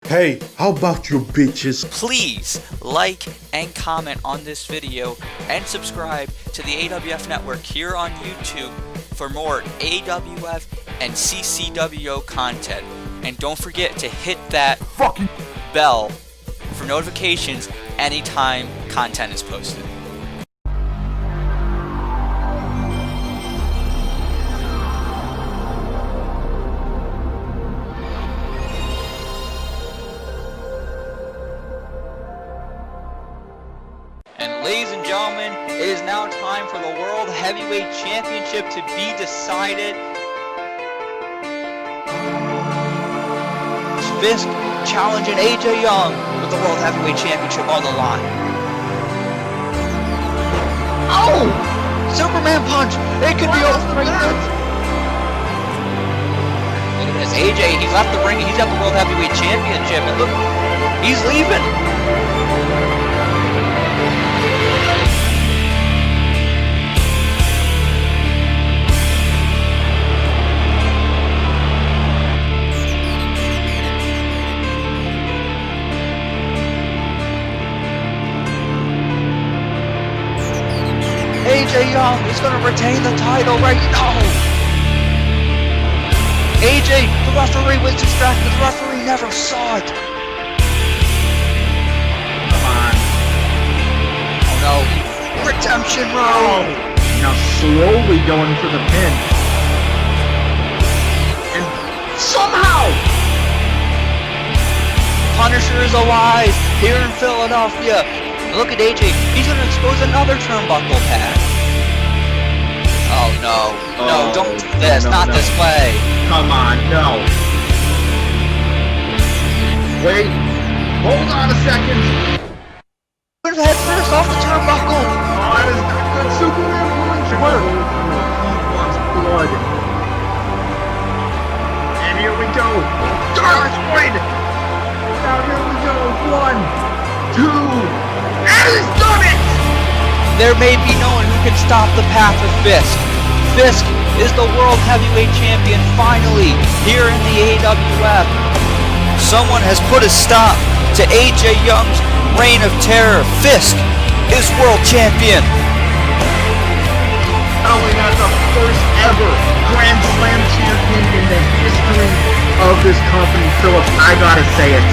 Hey, how about you bitches? Please like and comment on this video and subscribe to the AWF network here on YouTube for more AWF and CCWO content. And don't forget to hit that fucking bell for notifications anytime content is posted. And ladies and gentlemen, it is now time for the World Heavyweight Championship to be decided. Fisk challenging AJ Young with the World Heavyweight Championship on the line. Oh! Superman punch! It could be over 3 minutes. Look at this, AJ, he's left the ring, he's got the World Heavyweight Championship, and look, he's leaving. AJ Young is going to retain the title right now. AJ, the referee was distracted. The referee never saw it. Come on. Oh no. Redemption row. Now slowly going for the pin. And somehow Punisher is alive here in Philadelphia. Look at AJ. He's going to expose another turnbuckle pad. Oh no. No, don't do this. Not this way. Come on, no. Wait. Hold on a second. Put his head first off the turnbuckle. Oh, that is not good. Superman punch. Work. He wants blood. And here we go. Dark Void. Now here we go. 1, 2. And he's done it! There may be no one who can stop the path of Fisk. Fisk is the World Heavyweight Champion finally here in the AWF. Someone has put a stop to AJ Young's reign of terror. Fisk is World Champion. Not only that, the first ever Grand Slam champion in the history of this company, Philip. I gotta say it.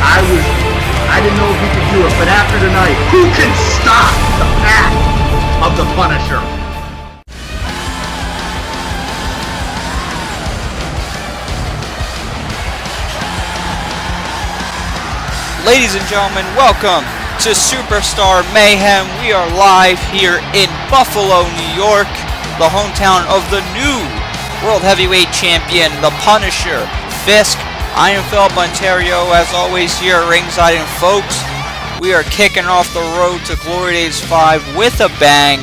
I didn't know if he could do it, but after tonight, who can stop the path of the Punisher? Ladies and gentlemen, welcome to Superstar Mayhem. We are live here in Buffalo, New York, the hometown of the new World Heavyweight Champion, the Punisher, Fisk. I am Philip Ontario, as always here at ringside, and folks, we are kicking off the road to Glory Days 5 with a bang.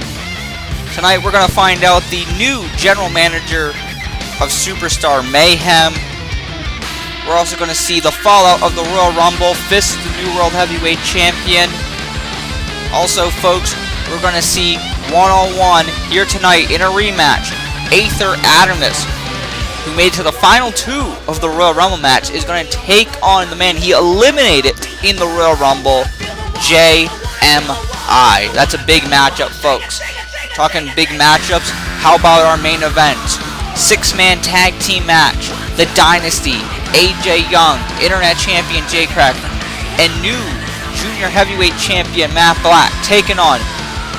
Tonight we're going to find out the new General Manager of Superstar Mayhem. We're also going to see the fallout of the Royal Rumble. Fisk is the new World Heavyweight Champion. Also, folks, we're going to see one-on-one here tonight in a rematch. Aether Adamus, who made it to the final 2 of the Royal Rumble match, is going to take on the man he eliminated in the Royal Rumble, JMI. That's a big matchup, folks. Talking big matchups, how about our main event? 6-man tag team match. The Dynasty, AJ Young, Internet Champion Jay Krack, and new Junior Heavyweight Champion Matt Black taking on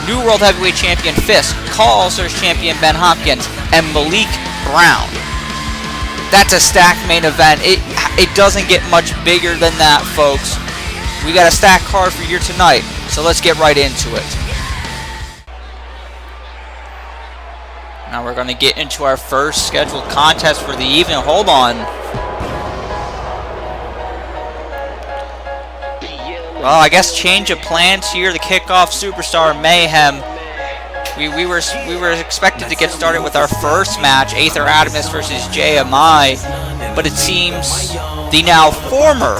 new World Heavyweight Champion Fisk, Call All-Stars Champion Ben Hopkins, and Malik Brown. That's a stacked main event. It doesn't get much bigger than that, folks. We got a stacked card for you tonight, so let's get right into it. Now we're going to get into our first scheduled contest for the evening. Hold on. Well, I guess change of plans here to kick off Superstar Mayhem. We were expected to get started with our first match, Aether Adamus versus JMI, but it seems the now former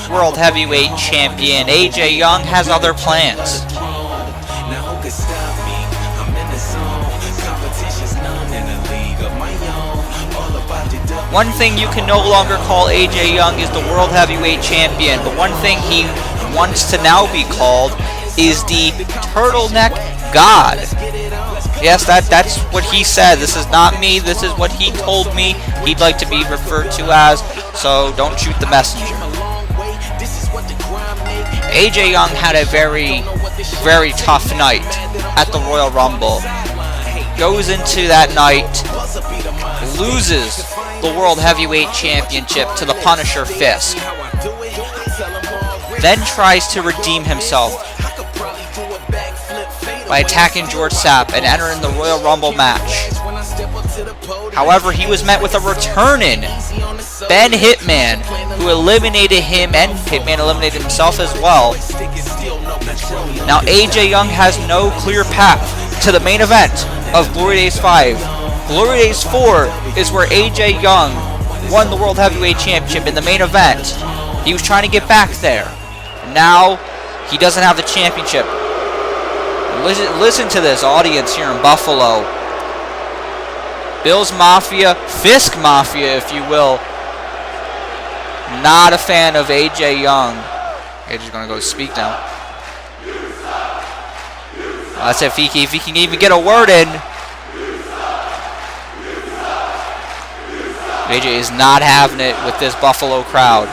World Heavyweight Champion AJ Young has other plans. One thing you can no longer call AJ Young is the World Heavyweight Champion, but one thing he wants to now be called is the Turtleneck God. Yes, that's what he said. This is not me. This is what he told me he'd like to be referred to as, so don't shoot the messenger. AJ Young had a very, very tough night at the Royal Rumble. Goes into that night, loses the World Heavyweight Championship to the Punisher Fisk. Then tries to redeem himself by attacking George Sapp and entering the Royal Rumble match. However, he was met with a returning Ben Hitman, who eliminated him, and Hitman eliminated himself as well. Now AJ Young has no clear path to the main event of Glory Days 5. Glory Days 4 is where AJ Young won the World Heavyweight Championship in the main event. He was trying to get back there. Now, he doesn't have the championship. Listen to this audience here in Buffalo. Bills Mafia, Fisk Mafia, if you will. Not a fan of AJ Young. AJ's going to go speak now. That's if he can even get a word in. AJ is not having it with this Buffalo crowd.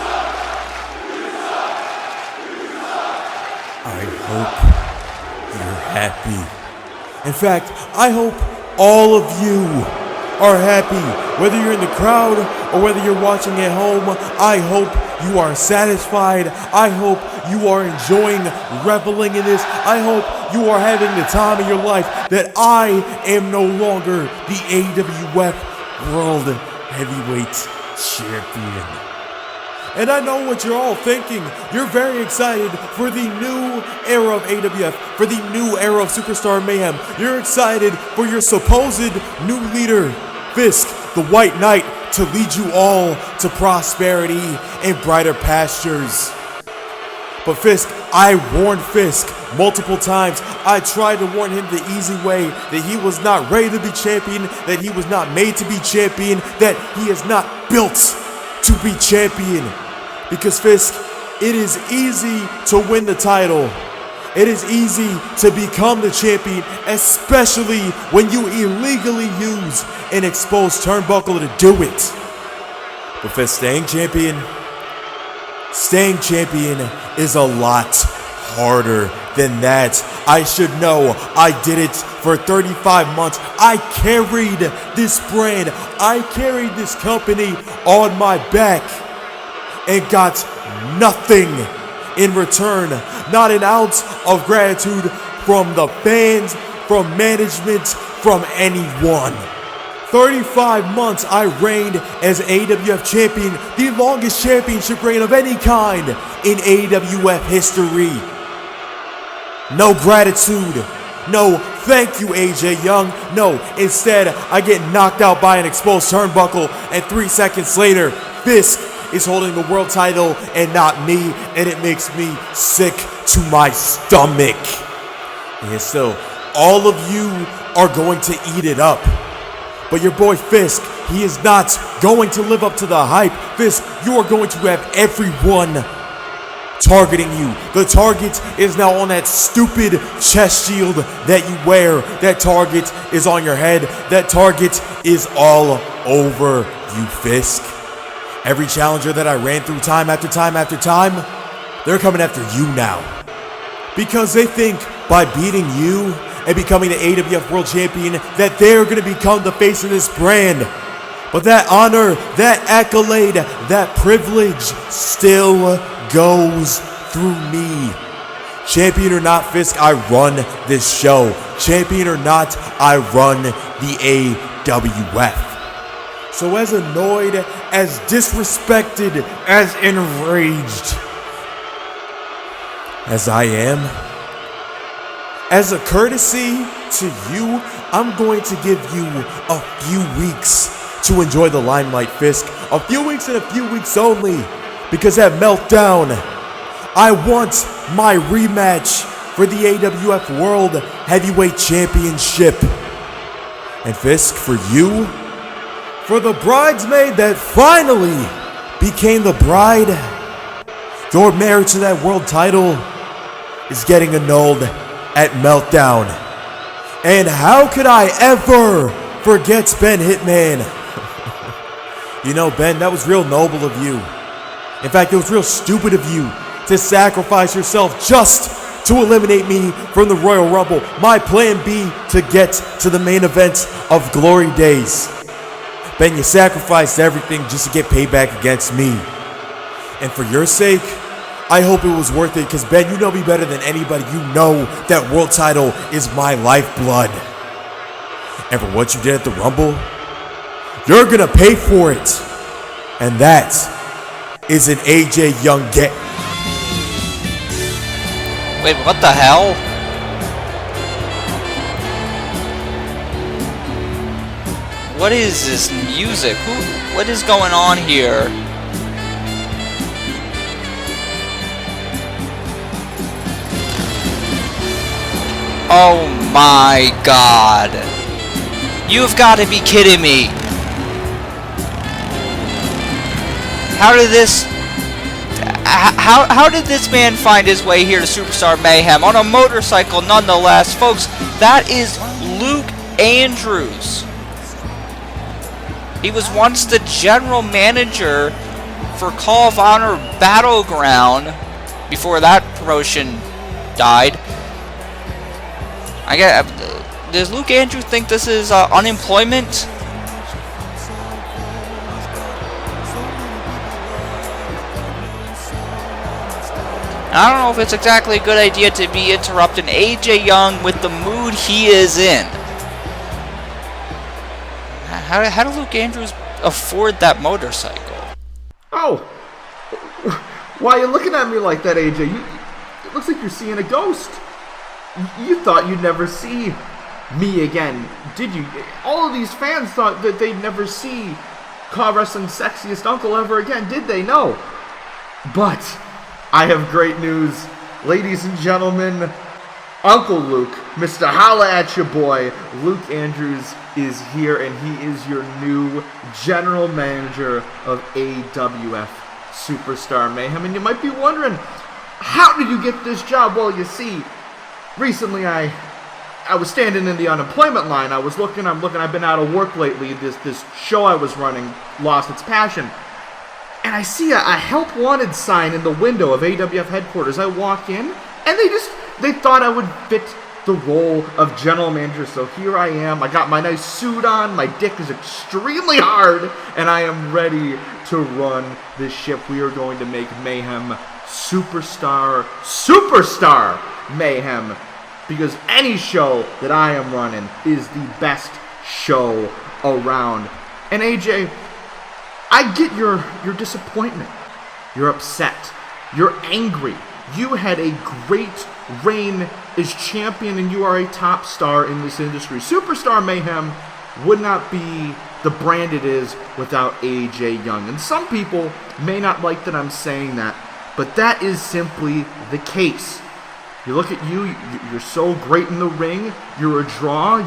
I hope you're happy. In fact, I hope all of you are happy. Whether you're in the crowd or whether you're watching at home, I hope you are satisfied. I hope you are enjoying reveling in this. I hope you are having the time of your life that I am no longer the AWF World Heavyweight Champion. And I know what you're all thinking. You're very excited for the new era of AWF, for the new era of Superstar Mayhem. You're excited for your supposed new leader, Fisk, the White Knight, to lead you all to prosperity and brighter pastures. But Fisk, I warned Fisk multiple times. I tried to warn him the easy way, that he was not ready to be champion, that he was not made to be champion, that he is not built to be champion. Because Fisk, it is easy to win the title. It is easy to become the champion, especially when you illegally use an exposed turnbuckle to do it. But Fisk, staying champion is a lot harder than that. I should know. I did it for 35 months. I carried this brand. I carried this company on my back and got nothing in return. Not an ounce of gratitude from the fans, from management, from anyone. 35 months I reigned as AWF champion, the longest championship reign of any kind in AWF history. No gratitude. No thank you, AJ Young. No, instead I get knocked out by an exposed turnbuckle, and 3 seconds later, Fisk is holding the world title and not me, and it makes me sick to my stomach. And still, all of you are going to eat it up. But your boy Fisk, he is not going to live up to the hype. Fisk, you are going to have everyone targeting you. The target is now on that stupid chest shield that you wear. That target is on your head. That target is all over you, Fisk. Every challenger that I ran through time after time after time, they're coming after you now. Because they think by beating you and becoming the AWF World Champion that they're going to become the face of this brand. But that honor, that accolade, that privilege still goes through me. Champion or not, Fisk, I run this show. Champion or not, I run the AWF. So as annoyed, as disrespected, as enraged as I am, as a courtesy to you, I'm going to give you a few weeks to enjoy the limelight, Fisk. A few weeks and a few weeks only. Because at Meltdown, I want my rematch for the AWF World Heavyweight Championship. And Fisk, for you, for the bridesmaid that finally became the bride, your marriage to that world title is getting annulled at Meltdown. And how could I ever forget Ben Hitman? You know, Ben, that was real noble of you. In fact, it was real stupid of you to sacrifice yourself just to eliminate me from the Royal Rumble. My plan B to get to the main event of Glory Days. Ben, you sacrificed everything just to get payback against me. And for your sake, I hope it was worth it, because Ben, you know me better than anybody. You know that world title is my lifeblood. And for what you did at the Rumble, you're gonna pay for it. And that is an AJ Young get. Wait, what the hell? What is this music? What is going on here? Oh my god. You've got to be kidding me. How did this man find his way here to Superstar Mayhem on a motorcycle nonetheless? Folks, that is Luke Andrews. He was once the general manager for Call of Honor Battleground before that promotion died. Does Luke Andrews think this is unemployment? I don't know if it's exactly a good idea to be interrupting AJ Young with the mood he is in. How did Luke Andrews afford that motorcycle? Oh, why are you looking at me like that, AJ? It looks like you're seeing a ghost. You thought you'd never see me again, did you? All of these fans thought that they'd never see Car Wrestling's sexiest uncle ever again, did they? No. But I have great news. Ladies and gentlemen, Uncle Luke, Mr. Holla at your boy, Luke Andrews is here, and he is your new general manager of AWF Superstar Mayhem. And you might be wondering, how did you get this job? Well, you see, recently I was standing in the unemployment line. I'm looking, I've been out of work lately. This show I was running lost its passion. And I see a help wanted sign in the window of AWF headquarters. I walk in, and they thought I would fit the role of general manager. So here I am. I got my nice suit on. My dick is extremely hard, and I am ready to run this ship. We are going to make Mayhem Superstar Mayhem, because any show that I am running is the best show around. And AJ, I get your disappointment. You're upset. You're angry. You had a great reign as champion, and you are a top star in this industry. Superstar Mayhem would not be the brand it is without AJ Young. And some people may not like that I'm saying that, but that is simply the case. You look at you, you're so great in the ring. You're a draw.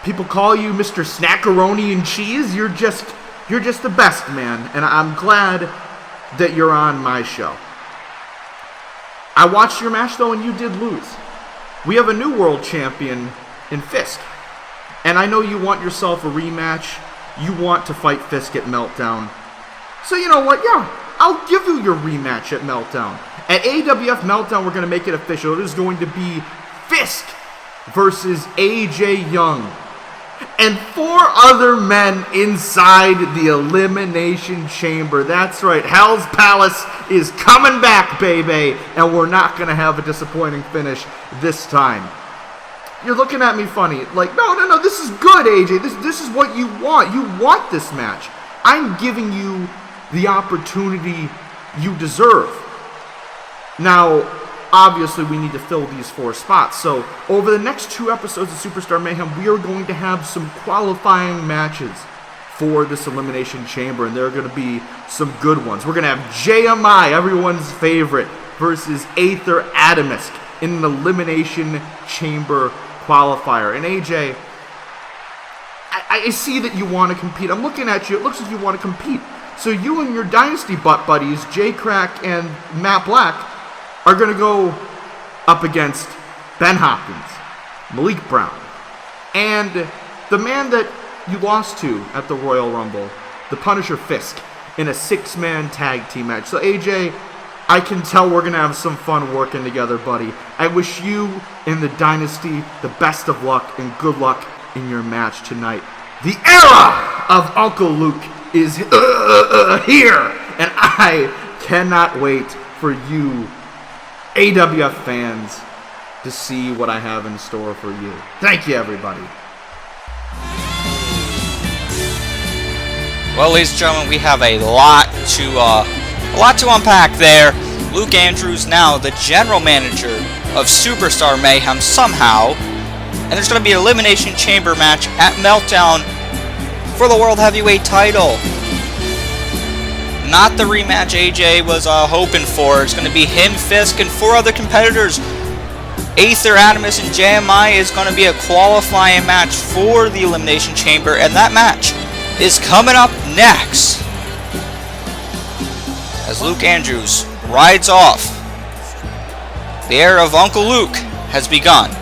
People call you Mr. Snackaroni and Cheese. You're just the best, man. And I'm glad that you're on my show. I watched your match, though, and you did lose. We have a new world champion in Fisk. And I know you want yourself a rematch. You want to fight Fisk at Meltdown. So you know what? Yeah, I'll give you your rematch at Meltdown. At AWF Meltdown, we're going to make it official. It is going to be Fisk versus AJ Young and 4 other men inside the Elimination Chamber. That's right, Hell's Palace is coming back, baby, and we're not going to have a disappointing finish this time. You're looking at me funny, like, no, this is good, AJ. This is what you want. You want this match. I'm giving you the opportunity you deserve. Now, obviously, we need to fill these 4 spots. So, over the next 2 episodes of Superstar Mayhem, we are going to have some qualifying matches for this Elimination Chamber, and there are going to be some good ones. We're going to have JMI, everyone's favorite, versus Aether Adamus in an Elimination Chamber qualifier. And AJ, I see that you want to compete. I'm looking at you. It looks like you want to compete. So you and your Dynasty butt buddies, Jay Krack and Matt Black, are going to go up against Ben Hopkins, Malik Brown, and the man that you lost to at the Royal Rumble, the Punisher Fisk, in a 6-man tag team match. So AJ, I can tell we're going to have some fun working together, buddy. I wish you and the Dynasty the best of luck and good luck in your match tonight. The era of Uncle Luke is here, and I cannot wait for you AWF fans to see what I have in store for you. Thank you, everybody. Well, ladies and gentlemen, we have a lot to unpack there. Luke Andrews now the general manager of Superstar Mayhem somehow, and there's going to be an Elimination Chamber match at Meltdown for the World Heavyweight title. Not the rematch AJ was hoping for. It's going to be him, Fisk, and 4 other competitors. Aether Adamus and JMI is going to be a qualifying match for the Elimination Chamber, and that match is coming up next as Luke Andrews rides off. The era of Uncle Luke has begun.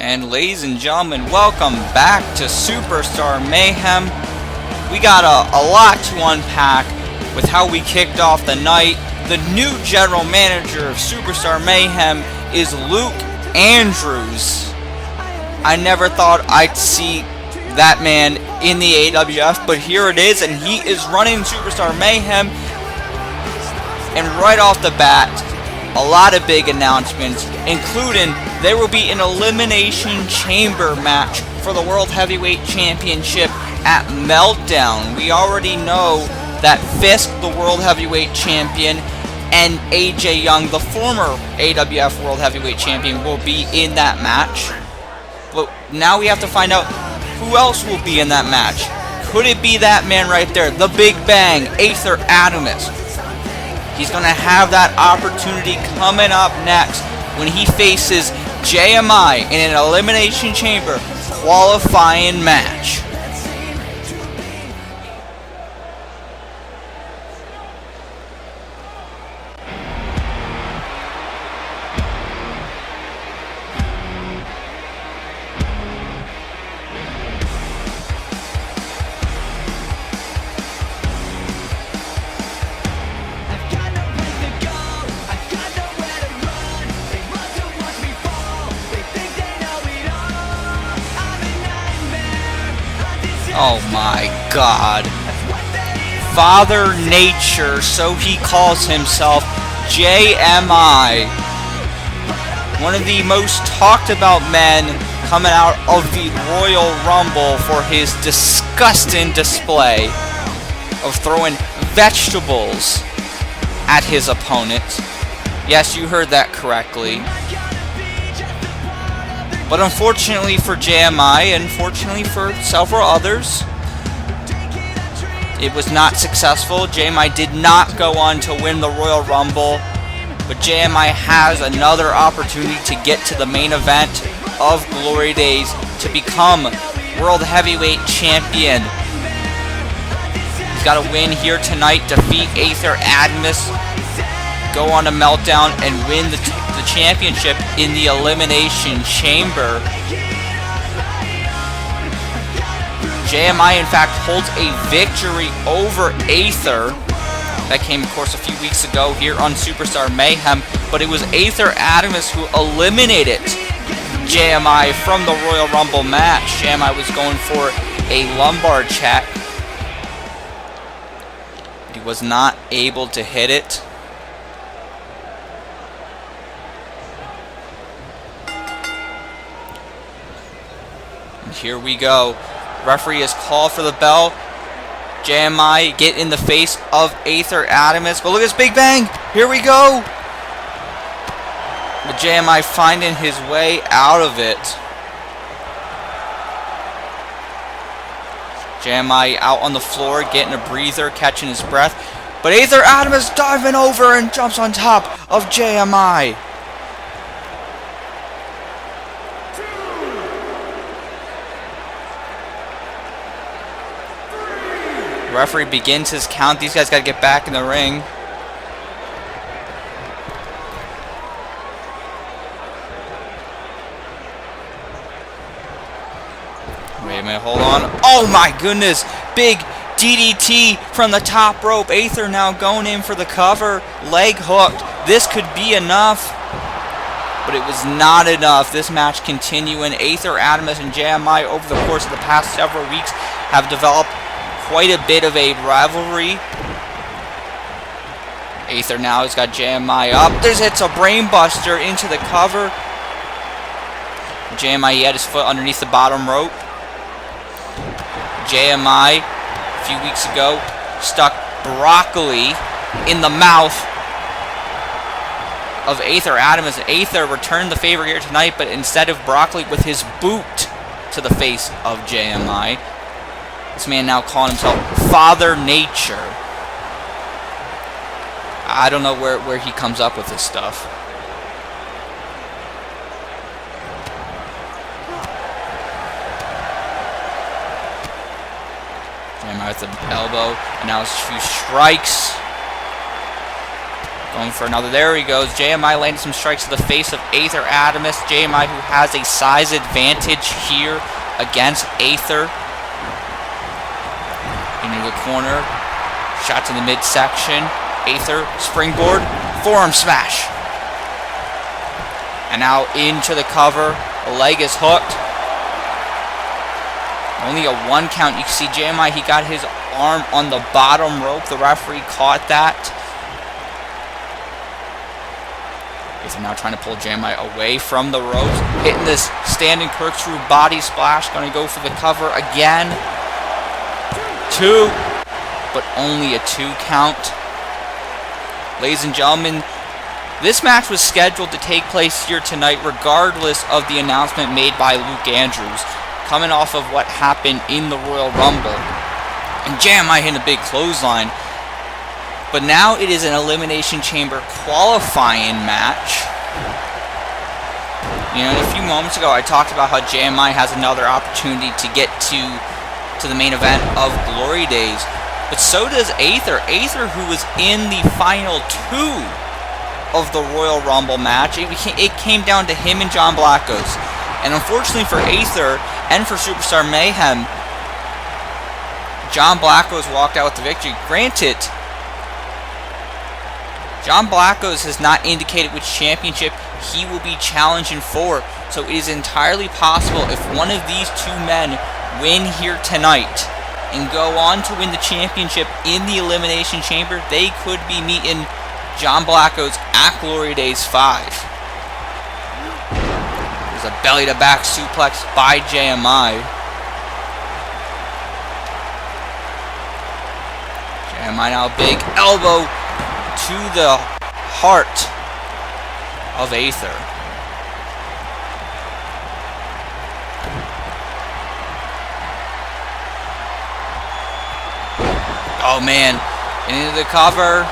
And ladies and gentlemen, welcome back to Superstar Mayhem. We got a lot to unpack with how we kicked off the night. The new general manager of Superstar Mayhem is Luke Andrews. I never thought I'd see that man in the AWF, but here it is, and he is running Superstar Mayhem. And right off the bat, a lot of big announcements, including there will be an Elimination Chamber match for the World Heavyweight Championship at Meltdown. We already know that Fisk, the World Heavyweight Champion, and AJ Young, the former AWF World Heavyweight Champion, will be in that match. But now we have to find out who else will be in that match. Could it be that man right there, the Big Bang, Aether Adamus? He's going to have that opportunity coming up next when he faces JMI in an Elimination Chamber qualifying match. Oh my God. Father Nature, so he calls himself, JMI. One of the most talked about men coming out of the Royal Rumble for his disgusting display of throwing vegetables at his opponent. Yes, you heard that correctly. But unfortunately for JMI, and fortunately for several others, it was not successful. JMI did not go on to win the Royal Rumble, but JMI has another opportunity to get to the main event of Glory Days to become World Heavyweight Champion. He's got to win here tonight, defeat Aether Adamus, go on a Meltdown, and win the championship in the Elimination Chamber. JMI, in fact, holds a victory over Aether. That came, of course, a few weeks ago here on Superstar Mayhem, but it was Aether Adamus who eliminated JMI from the Royal Rumble match. JMI was going for a lumbar check. He was not able to hit it. And here we go. Referee has called for the bell. JMI get in the face of Aether Adamus. But look at this big bang. Here we go. But JMI finding his way out of it. JMI out on the floor, getting a breather, catching his breath. But Aether Adamus diving over and jumps on top of JMI. Referee begins his count. These guys got to get back in the ring. Wait a minute, hold on. Oh my goodness! Big DDT from the top rope. Aether now going in for the cover. Leg hooked. This could be enough. But it was not enough. This match continuing. Aether Adamus and JMI over the course of the past several weeks have developed quite a bit of a rivalry. Aether now has got JMI up. This hits a brainbuster into the cover. JMI, he had his foot underneath the bottom rope. JMI, a few weeks ago, stuck broccoli in the mouth of Aether Adamus. Aether returned the favor here tonight, but instead of broccoli, with his boot to the face of JMI. This man now calling himself Father Nature. I don't know where he comes up with this stuff. JMI with the elbow, and now it's 2 strikes. Going for another. There he goes. JMI landed some strikes to the face of Aether Adamus. JMI, who has a size advantage here against Aether. Into the corner, shot to the midsection. Aether, springboard, forearm smash. And now into the cover. The leg is hooked. Only a 1 count. You can see JMI, he got his arm on the bottom rope. The referee caught that. Aether now trying to pull JMI away from the ropes. Hitting this standing corkscrew body splash. Going to go for the cover again. 2, but only a 2 count. Ladies and gentlemen, this match was scheduled to take place here tonight regardless of the announcement made by Luke Andrews, coming off of what happened in the Royal Rumble. And JMI hitting a big clothesline. But now it is an Elimination Chamber qualifying match. You know, a few moments ago I talked about how JMI has another opportunity to get to the main event of Glory Days, but so does Aether. Aether, who was in the final 2 of the Royal Rumble match, it came down to him and John Blackos. And unfortunately for Aether and for Superstar Mayhem, John Blackos walked out with the victory. Granted, John Blackos has not indicated which championship he will be challenging for, so it is entirely possible if one of these 2 men win here tonight and go on to win the championship in the Elimination Chamber, they could be meeting John Blackos at Glory Days 5. There's a belly-to-back suplex by JMI. JMI now big elbow to the heart of Aether. Oh man, and into the cover.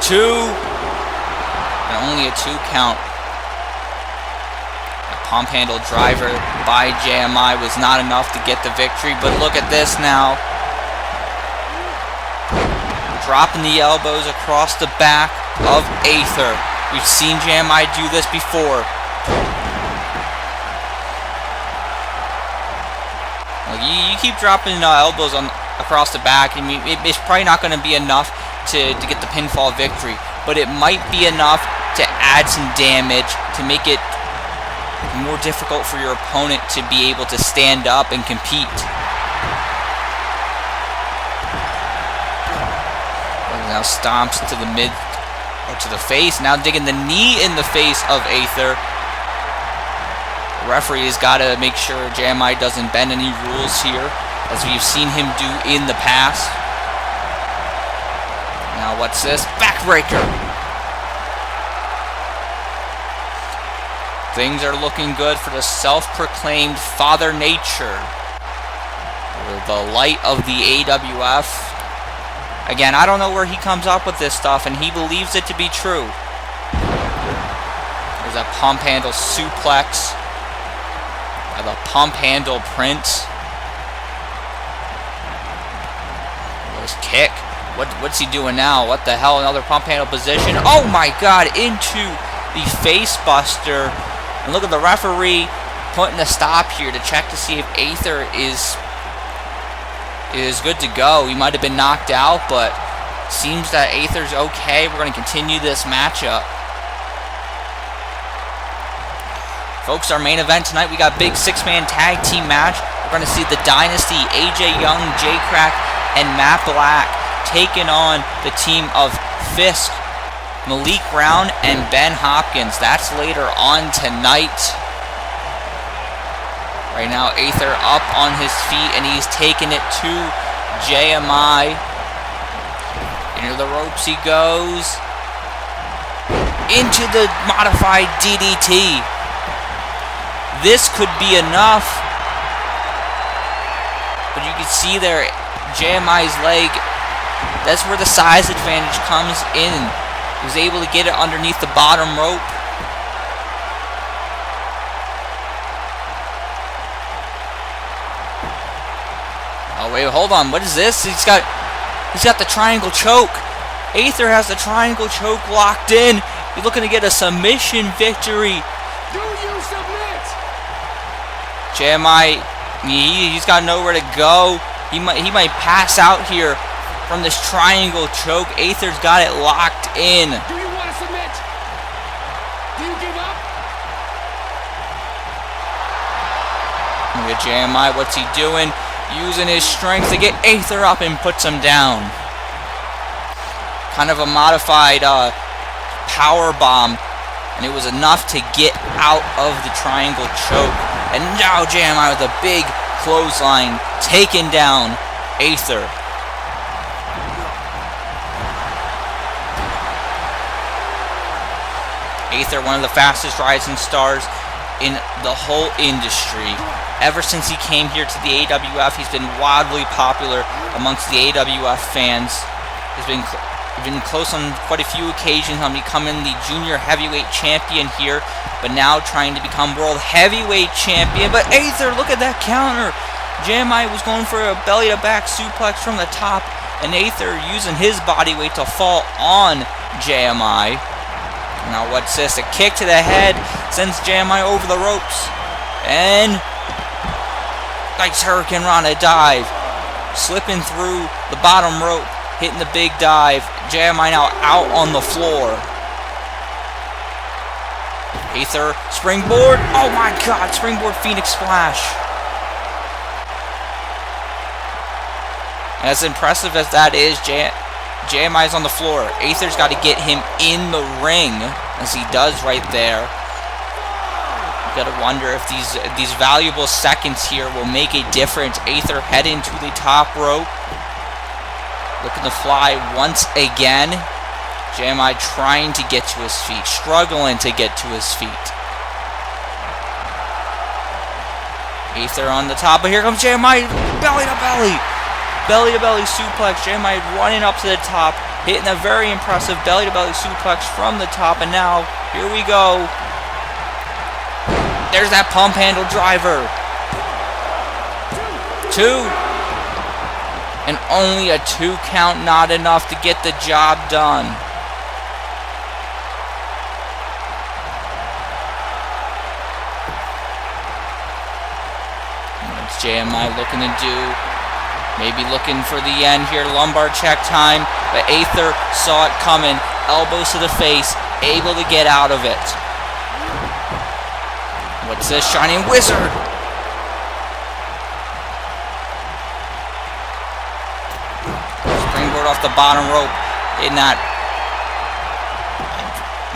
2, and only a 2 count. A pump handle driver by JMI was not enough to get the victory, but look at this now. Dropping the elbows across the back of Aether. We've seen JMI do this before. Well, you keep dropping elbows across the back. I mean, it's probably not going to be enough to get the pinfall victory, but it might be enough to add some damage to make it more difficult for your opponent to be able to stand up and compete. Now stomps to the mid, or to the face. Now digging the knee in the face of Aether. The referee has got to make sure JMI doesn't bend any rules here, as we've seen him do in the past. Now what's this? Backbreaker. Things are looking good for the self-proclaimed Father Nature, or the light of the AWF. Again, I don't know where he comes up with this stuff, and he believes it to be true. There's a pump handle suplex. The pump handle Prince. There's kick. What's he doing now? What the hell? Another pump handle position. Oh my god, into the face buster. And look at the referee putting a stop here to check to see if Aether is good to go. He might have been knocked out, but seems that Aether's okay. We're going to continue this matchup. Folks, our main event tonight, we got big six-man tag team match. We're going to see the Dynasty, AJ Young, Jay Krack, and Matt Black taking on the team of Fisk, Malik Brown, and Ben Hopkins. That's later on tonight. Right now, Aether up on his feet, and he's taking it to JMI. Into the ropes he goes. Into the modified DDT. This could be enough. But you can see there, JMI's leg, that's where the size advantage comes in. He was able to get it underneath the bottom rope. Oh wait, hold on. What is this? He's got the triangle choke. Aether has the triangle choke locked in. He's looking to get a submission victory. Do you submit? JMI, he's got nowhere to go. He might pass out here from this triangle choke. Aether's got it locked in. Do you want to submit? Do you give up? Look at JMI. What's he doing? Using his strength to get Aether up and puts him down. Kind of a modified power bomb, and it was enough to get out of the triangle choke. And now JMI with a big clothesline, taking down Aether. Aether, one of the fastest rising stars in the whole industry. Ever since he came here to the AWF, he's been wildly popular amongst the AWF fans. He's been close on quite a few occasions on becoming the junior heavyweight champion here, but now trying to become world heavyweight champion. But Aether, look at that counter. JMI was going for a belly-to-back suplex from the top, and Aether using his body weight to fall on JMI. Now what's this? A kick to the head sends JMI over the ropes. And nice Hurricane Rana dive. Slipping through the bottom rope, hitting the big dive. JMI now out on the floor. Aether, springboard. Oh my god, springboard Phoenix Splash. And as impressive as that is, JMI's on the floor. Aether's got to get him in the ring, as he does right there. You gotta wonder if these valuable seconds here will make a difference. Aether heading to the top rope. Looking to fly once again. JMI trying to get to his feet, struggling to get to his feet. Aether on the top, but here comes JMI, belly to belly. Belly to belly suplex. JMI running up to the top, hitting a very impressive belly to belly suplex from the top, and now here we go. There's that pump handle driver. 2. And only a 2 count, not enough to get the job done. What's JMI looking to do? Maybe looking for the end here, lumbar check time, but Aether saw it coming. Elbows to the face, able to get out of it. What's this? Shining Wizard! Springboard off the bottom rope in that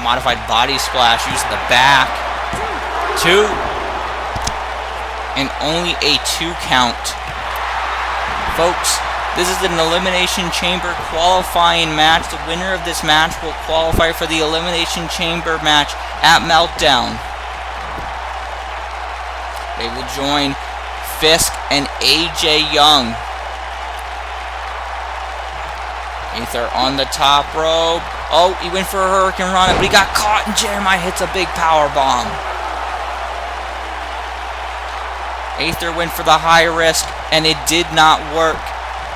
modified body splash, using the back. 2. And only a 2 count. Folks, this is an Elimination Chamber qualifying match. The winner of this match will qualify for the Elimination Chamber match at Meltdown. They will join Fisk and AJ Young. Aether on the top rope. Oh, he went for a Hurricane Rana, but he got caught, and Jeremiah hits a big power bomb. Aether went for the high risk, and it did not work.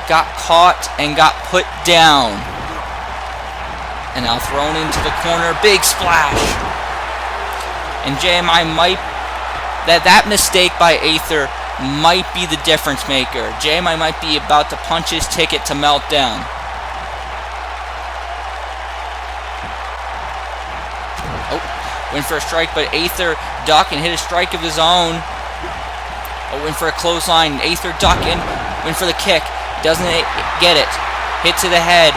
Got caught and got put down. And now thrown into the corner. Big splash. And JMI might... That mistake by Aether might be the difference maker. JMI might be about to punch his ticket to Meltdown. Oh, went for a strike, but Aether ducked and hit a strike of his own. Oh, went for a clothesline. Aether ducking. Went for the kick. Doesn't get it. Hit to the head.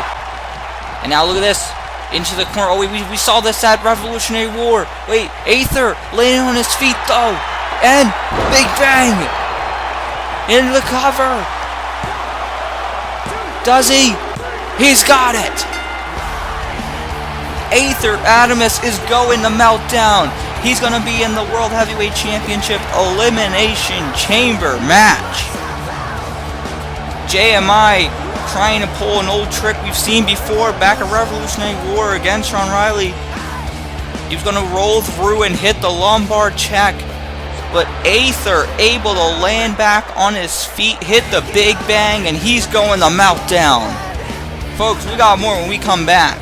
And now look at this. Into the corner. Oh, wait, we saw this at Revolutionary War. Wait, Aether landing on his feet, though. And Big Bang. Into the cover. Does he? He's got it. Aether Adamus is going to Meltdown. He's going to be in the World Heavyweight Championship Elimination Chamber match. JMI trying to pull an old trick we've seen before back at Revolutionary War against Sean Riley. He was going to roll through and hit the lumbar check, but Aether able to land back on his feet, hit the Big Bang, and he's going to Meltdown. Folks, we got more when we come back.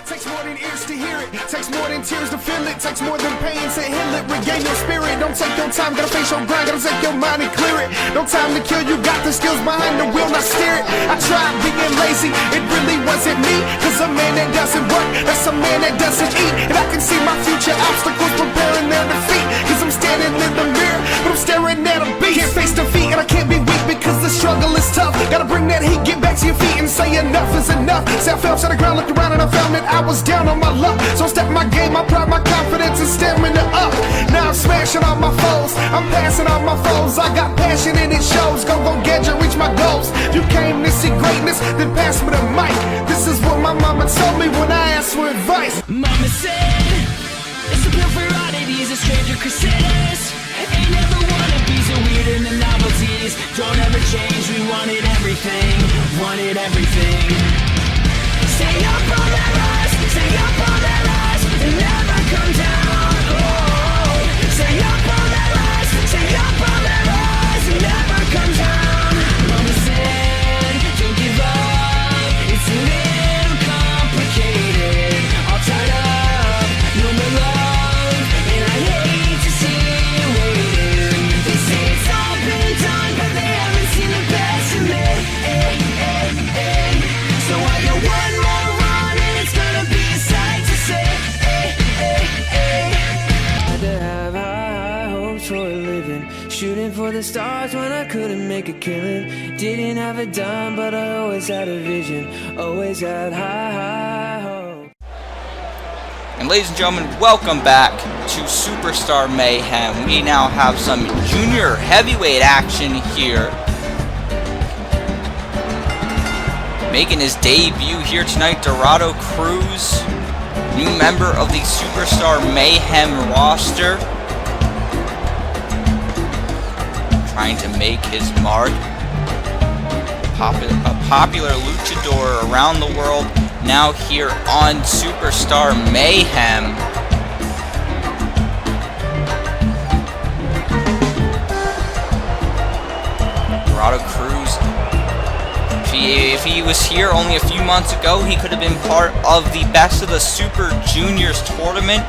Takes more than ears to hear it. Takes more than tears to feel it. Takes more than pain to heal it. Regain your spirit. Don't take your time. Gotta face your grind. Gotta take your mind and clear it. No time to kill. You got the skills behind the wheel. Not steer it. I tried being lazy. It really wasn't me. Cause a man that doesn't work, that's a man that doesn't eat. And I can see my future obstacles preparing their defeat. Cause I'm standing in the mirror, but I'm staring at a beast. Can't face defeat and I can't be weak because the struggle is tough. Gotta bring that heat. Get back to your feet and say enough is enough. Say I fell to the ground, looked around and I found that I was down on my luck. So I step my game, my pride, my confidence, and stamina up. Now I'm smashing all my foes. I'm passing all my foes. I got passion and it shows. Go get you, reach my goals. You came to see greatness, then pass me the mic. This is what my mama told me when I asked for advice. Mama said, it's a pill for oddities, a stranger crusaders. Ain't never wanna be so weird in the novelties. Don't ever change, we wanted everything. Wanted everything. Stay up on that rise, stay up on that rise, and never come down. Oh, stay up on that rise, stay up on that rise, and never come down. Mama said, don't give up, it's a little complicated. All tied up, no more love, and I hate to see you waiting. They say it's all been done, but they haven't seen the best of me. So I got one more run and it's gonna be a sight to see. Had to have high hopes for a living, shooting for the stars when I couldn't make a killing. Didn't have a dime, but I always had a vision, always had high hope. And ladies and gentlemen, welcome back to Superstar Mayhem. We now have some junior heavyweight action here. Making his debut here tonight, Dorado Cruz, new member of the Superstar Mayhem roster, trying to make his mark. A popular luchador around the world, now here on Superstar Mayhem. Dorado Cruz. If he was here only a few months ago, he could have been part of the Best of the Super Juniors tournament.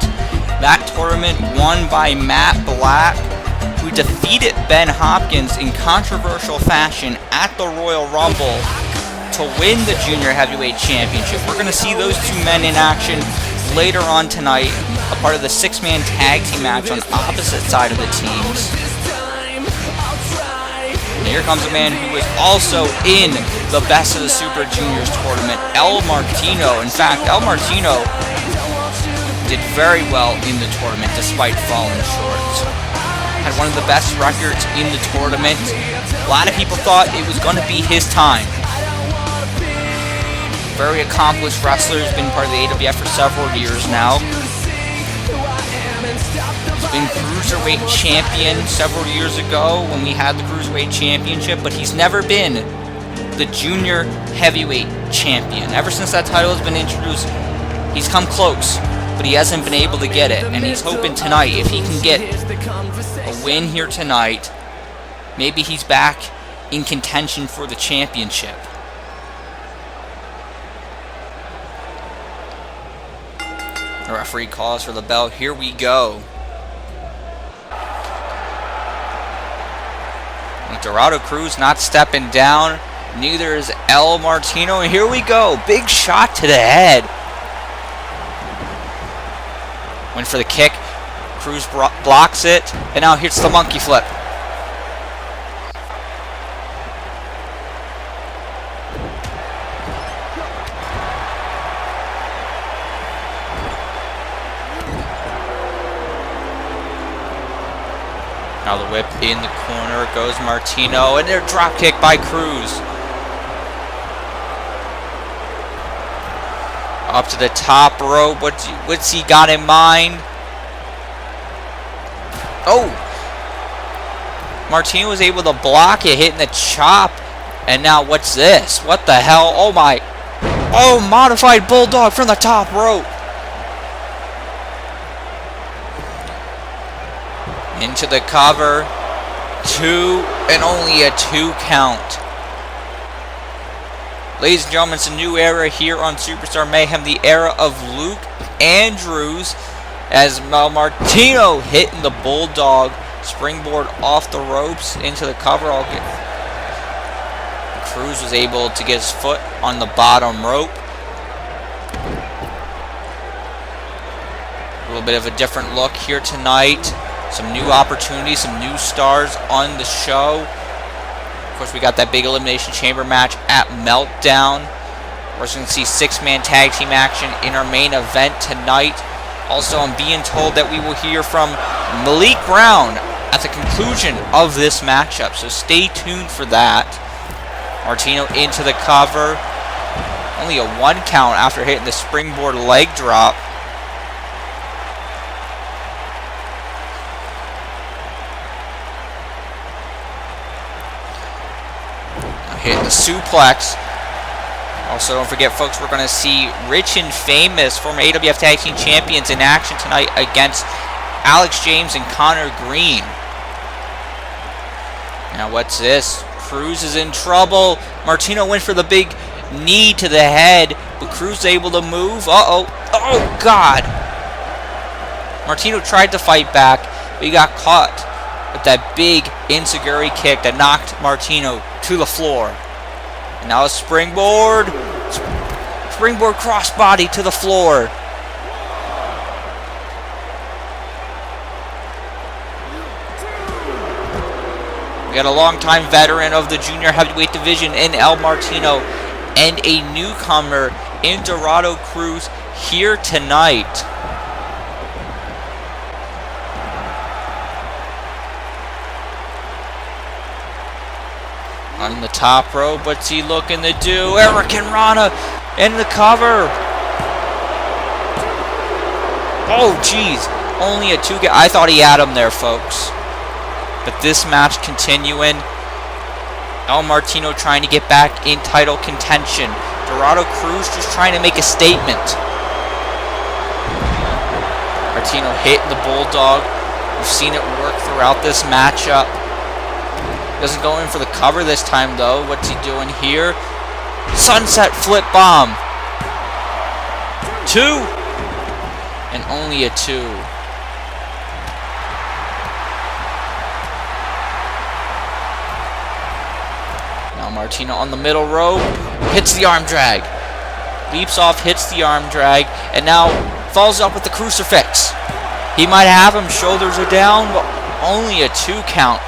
That tournament won by Matt Black. who defeated Ben Hopkins in controversial fashion at the Royal Rumble to win the Junior Heavyweight Championship. We're going to see those two men in action later on tonight, a part of the six-man tag team match on opposite side of the teams. And here comes a man who was also in the Best of the Super Juniors tournament, El Martino. In fact, El Martino did very well in the tournament despite falling short. Had one of the best records in the tournament. A lot of people thought it was going to be his time. Very accomplished wrestler, has been part of the AWF for several years now. He's been Cruiserweight Champion several years ago when we had the Cruiserweight Championship, but he's never been the Junior Heavyweight Champion. Ever since that title has been introduced, he's come close, but he hasn't been able to get it, and he's hoping tonight, if he can get a win here tonight, maybe he's back in contention for the championship. The referee calls for the bell. Here we go. Dorado Cruz not stepping down. Neither is El Martino. And here we go. Big shot to the head. Went for the kick. Cruz blocks it. And now hits the monkey flip. Now the whip in the corner goes Martino, and their drop kick by Cruz. Up to the top rope. What's he got in mind? Oh! Martino was able to block it, hitting the chop. And now what's this? What the hell? Oh my! Oh, modified bulldog from the top rope. Into the cover, 2, and only a 2 count. Ladies and gentlemen, it's a new era here on Superstar Mayhem, the era of Luke Andrews, as Martino hitting the bulldog, springboard off the ropes into the cover. Cruz was able to get his foot on the bottom rope. A little bit of a different look here tonight. Some new opportunities, some new stars on the show. Of course, we got that big Elimination Chamber match at Meltdown. We're also going to see six-man tag team action in our main event tonight. Also, I'm being told that we will hear from Malik Brown at the conclusion of this matchup, so stay tuned for that. Martino into the cover. Only a 1 count after hitting the springboard leg drop. Hitting the suplex. Also, don't forget, folks, we're going to see Rich and Famous, former AWF Tag Team Champions, in action tonight against Alex James and Connor Greene. Now, what's this? Cruz is in trouble. Martino went for the big knee to the head, but Cruz able to move. Uh-oh. Oh, God. Martino tried to fight back, but he got caught with that big enziguri kick that knocked Martino to the floor. And now a springboard. Springboard crossbody to the floor. We got a longtime veteran of the junior heavyweight division in El Martino and a newcomer in Dorado Cruz here tonight. On the top rope, what's he looking to do? Eric and Rana in the cover. Oh, jeez. Only a 2 count. I thought he had him there, folks. But this match continuing. El Martino trying to get back in title contention. Dorado Cruz just trying to make a statement. Martino hitting the bulldog. We've seen it work throughout this matchup. Doesn't go in for the cover this time, though. What's he doing here? Sunset flip bomb. 2. And only a 2. Martino on the middle rope, hits the arm drag. Leaps off, hits the arm drag, and now follows up with the crucifix. He might have him, shoulders are down, but only a 2 count.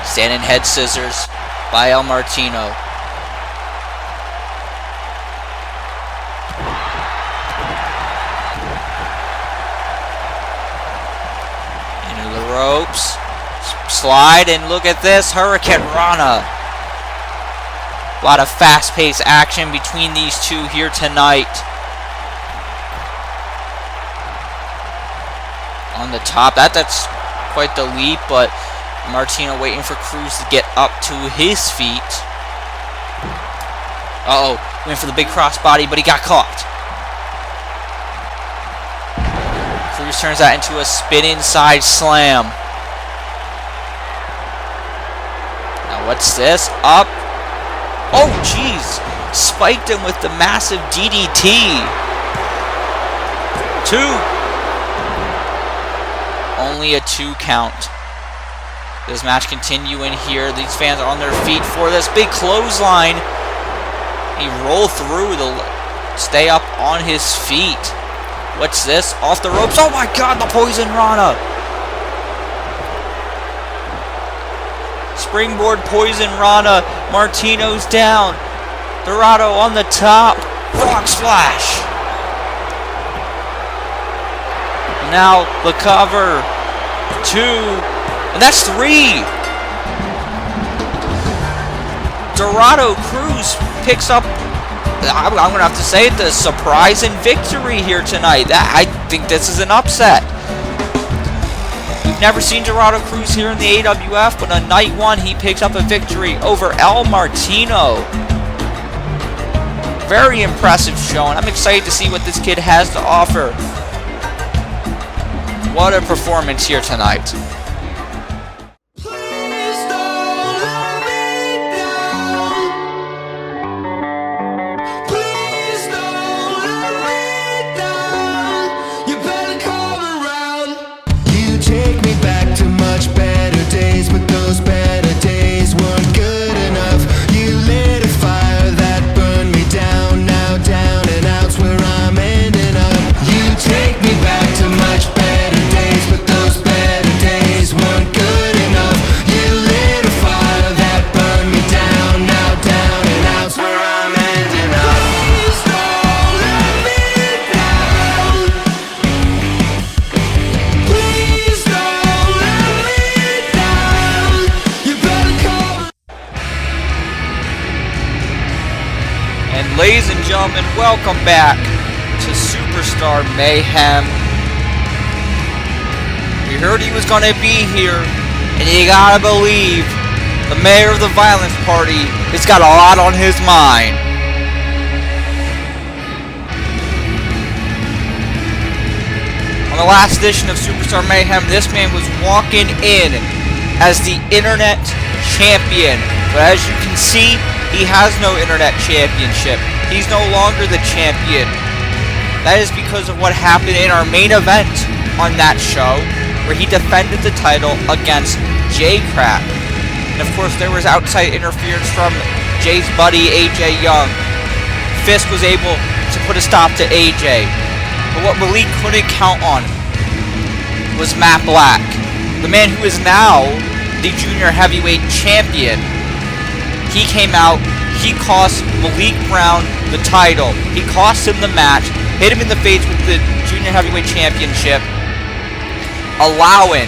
Standing head scissors by El Martino. Into the ropes. Slide, and look at this, Hurricane Rana. A lot of fast-paced action between these two here tonight. On the top, that's quite the leap, but Martino waiting for Cruz to get up to his feet. Uh-oh, went for the big crossbody, but he got caught. Cruz turns that into a spinning side slam. Now what's this? Up. Oh, jeez. Spiked him with the massive DDT. 2. Only a 2 count. This match continuing here. These fans are on their feet for this big clothesline. He rolled through to stay up on his feet. What's this? Off the ropes. Oh my God, the Poison Rana. Springboard Poison Rana. Martino's down. Dorado on the top. Frog Splash. Now the cover. 2. And that's 3. Dorado Cruz picks up, I'm going to have to say it, the surprising victory here tonight. I think this is an upset. We've never seen Dorado Cruz here in the AWF, but on night 1 he picks up a victory over El Martino. Very impressive showing. I'm excited to see what this kid has to offer. What a performance here tonight. Ladies and gentlemen, welcome back to Superstar Mayhem. We heard he was going to be here, and you gotta believe the mayor of the Violence Party has got a lot on his mind. On the last edition of Superstar Mayhem, this man was walking in as the Internet Champion. But as you can see, he has no Internet Championship. He's no longer the champion. That is because of what happened in our main event on that show, where he defended the title against Jay Krack. And of course, there was outside interference from Jay's buddy, AJ Young. Fisk was able to put a stop to AJ. But what Malik couldn't count on was Matt Black, the man who is now the junior heavyweight champion. He came out, he cost Malik Brown the title. He cost him the match, hit him in the face with the junior heavyweight championship, allowing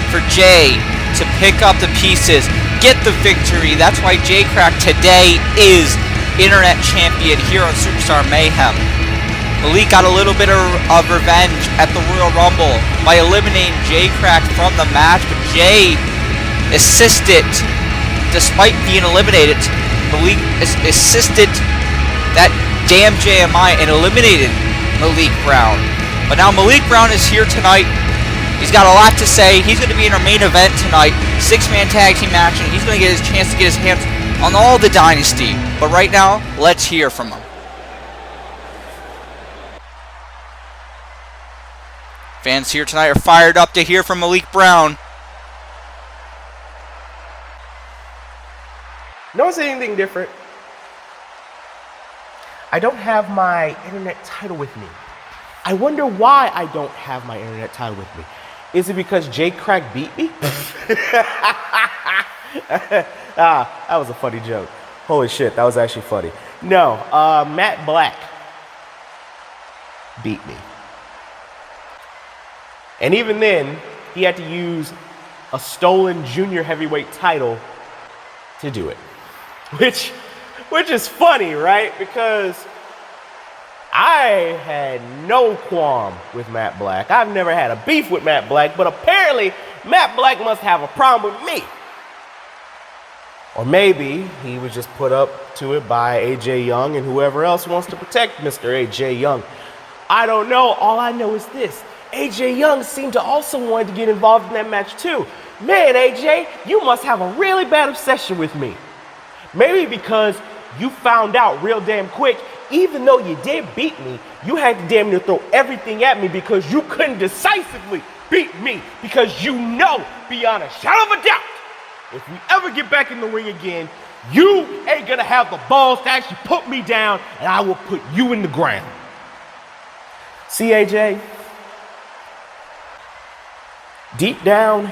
for Jay to pick up the pieces, get the victory. That's why Jay Krack today is Internet Champion here on Superstar Mayhem. Malik got a little bit of revenge at the Royal Rumble by eliminating Jay Krack from the match, but Jay assisted, despite being eliminated, Malik assisted that damn JMI and eliminated Malik Brown. But now Malik Brown is here tonight. He's got a lot to say. He's going to be in our main event tonight, 6-man tag team action. He's going to get his chance to get his hands on all the Dynasty. But right now, let's hear from him. Fans here tonight are fired up to hear from Malik Brown. don't see anything different. I don't have my internet title with me. I wonder why I don't have my internet title with me. Is it because Jay Krack beat me? That was a funny joke. Holy shit, that was actually funny. No, Matt Black beat me. And even then, he had to use a stolen junior heavyweight title to do it. Which is funny, right? Because I had no qualm with Matt Black. I've never had a beef with Matt Black, but apparently Matt Black must have a problem with me. Or maybe he was just put up to it by AJ Young and whoever else wants to protect Mr. AJ Young. I don't know. All I know is this. AJ Young seemed to also want to get involved in that match too. Man, AJ, you must have a really bad obsession with me. Maybe because you found out real damn quick, even though you did beat me, you had to damn near throw everything at me because you couldn't decisively beat me. Because you know, beyond a shadow of a doubt, if we ever get back in the ring again, you ain't gonna have the balls to actually put me down, and I will put you in the ground. See, AJ? Deep down,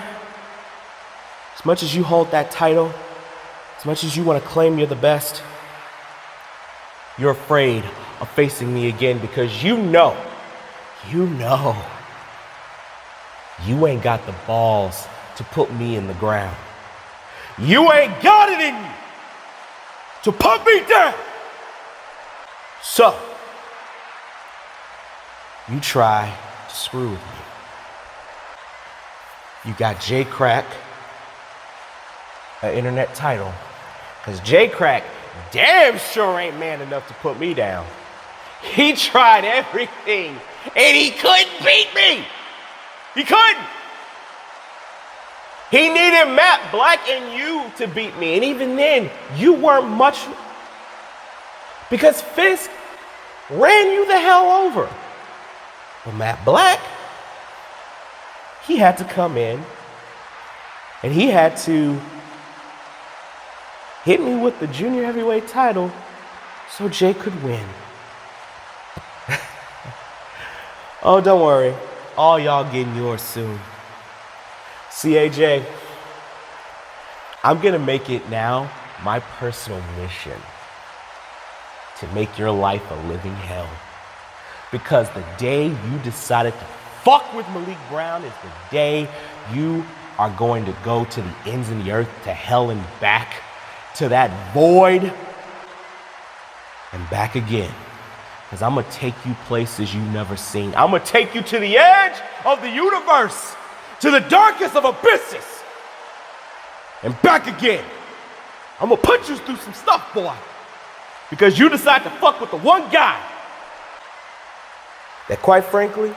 as much as you hold that title, as much as you want to claim you're the best, you're afraid of facing me again because you know, you ain't got the balls to put me in the ground. You ain't got it in you to put me down. So, you try to screw with me. You got Jay Krack, an internet title, because Jay Krack damn sure ain't man enough to put me down. He tried everything, and he couldn't beat me. He couldn't. He needed Matt Black and you to beat me, and even then, you weren't much, because Fisk ran you the hell over. But Matt Black, he had to come in, and he had to hit me with the junior heavyweight title so Jay could win. Oh, don't worry. All y'all getting yours soon. See, AJ, I'm gonna make it now my personal mission to make your life a living hell. Because the day you decided to fuck with Malik Brown is the day you are going to go to the ends of the earth, to hell and back, to that void and back again. Because I'm going to take you places you've never seen. I'm going to take you to the edge of the universe, to the darkest of abysses, and back again. I'm going to put you through some stuff, boy, because you decide to fuck with the one guy that, quite frankly,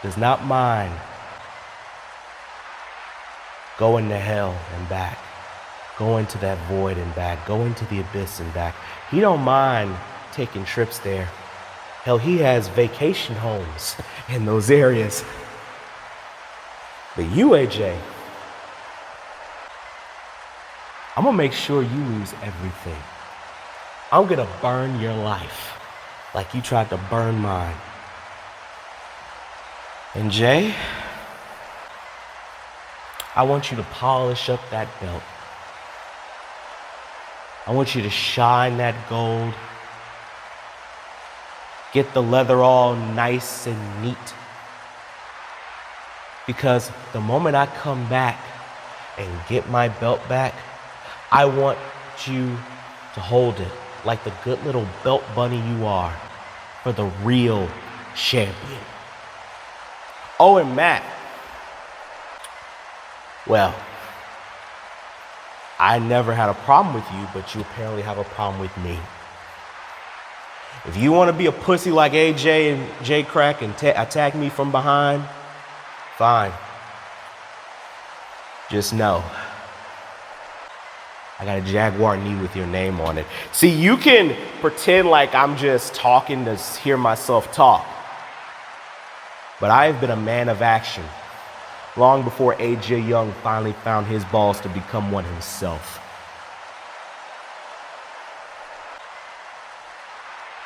does not mind going to hell and back, going to that void and back, going to the abyss and back. He don't mind taking trips there. Hell, he has vacation homes in those areas. But you, AJ, I'm gonna make sure you lose everything. I'm gonna burn your life like you tried to burn mine. And Jay, I want you to polish up that belt. I want you to shine that gold. Get the leather all nice and neat. Because the moment I come back and get my belt back, I want you to hold it like the good little belt bunny you are for the real champion. Oh, and Matt, well, I never had a problem with you, but you apparently have a problem with me. If you want to be a pussy like AJ and Jay Krack and attack me from behind, fine. Just know, I got a Jaguar knee with your name on it. See, you can pretend like I'm just talking to hear myself talk, but I have been a man of action long before AJ Young finally found his balls to become one himself.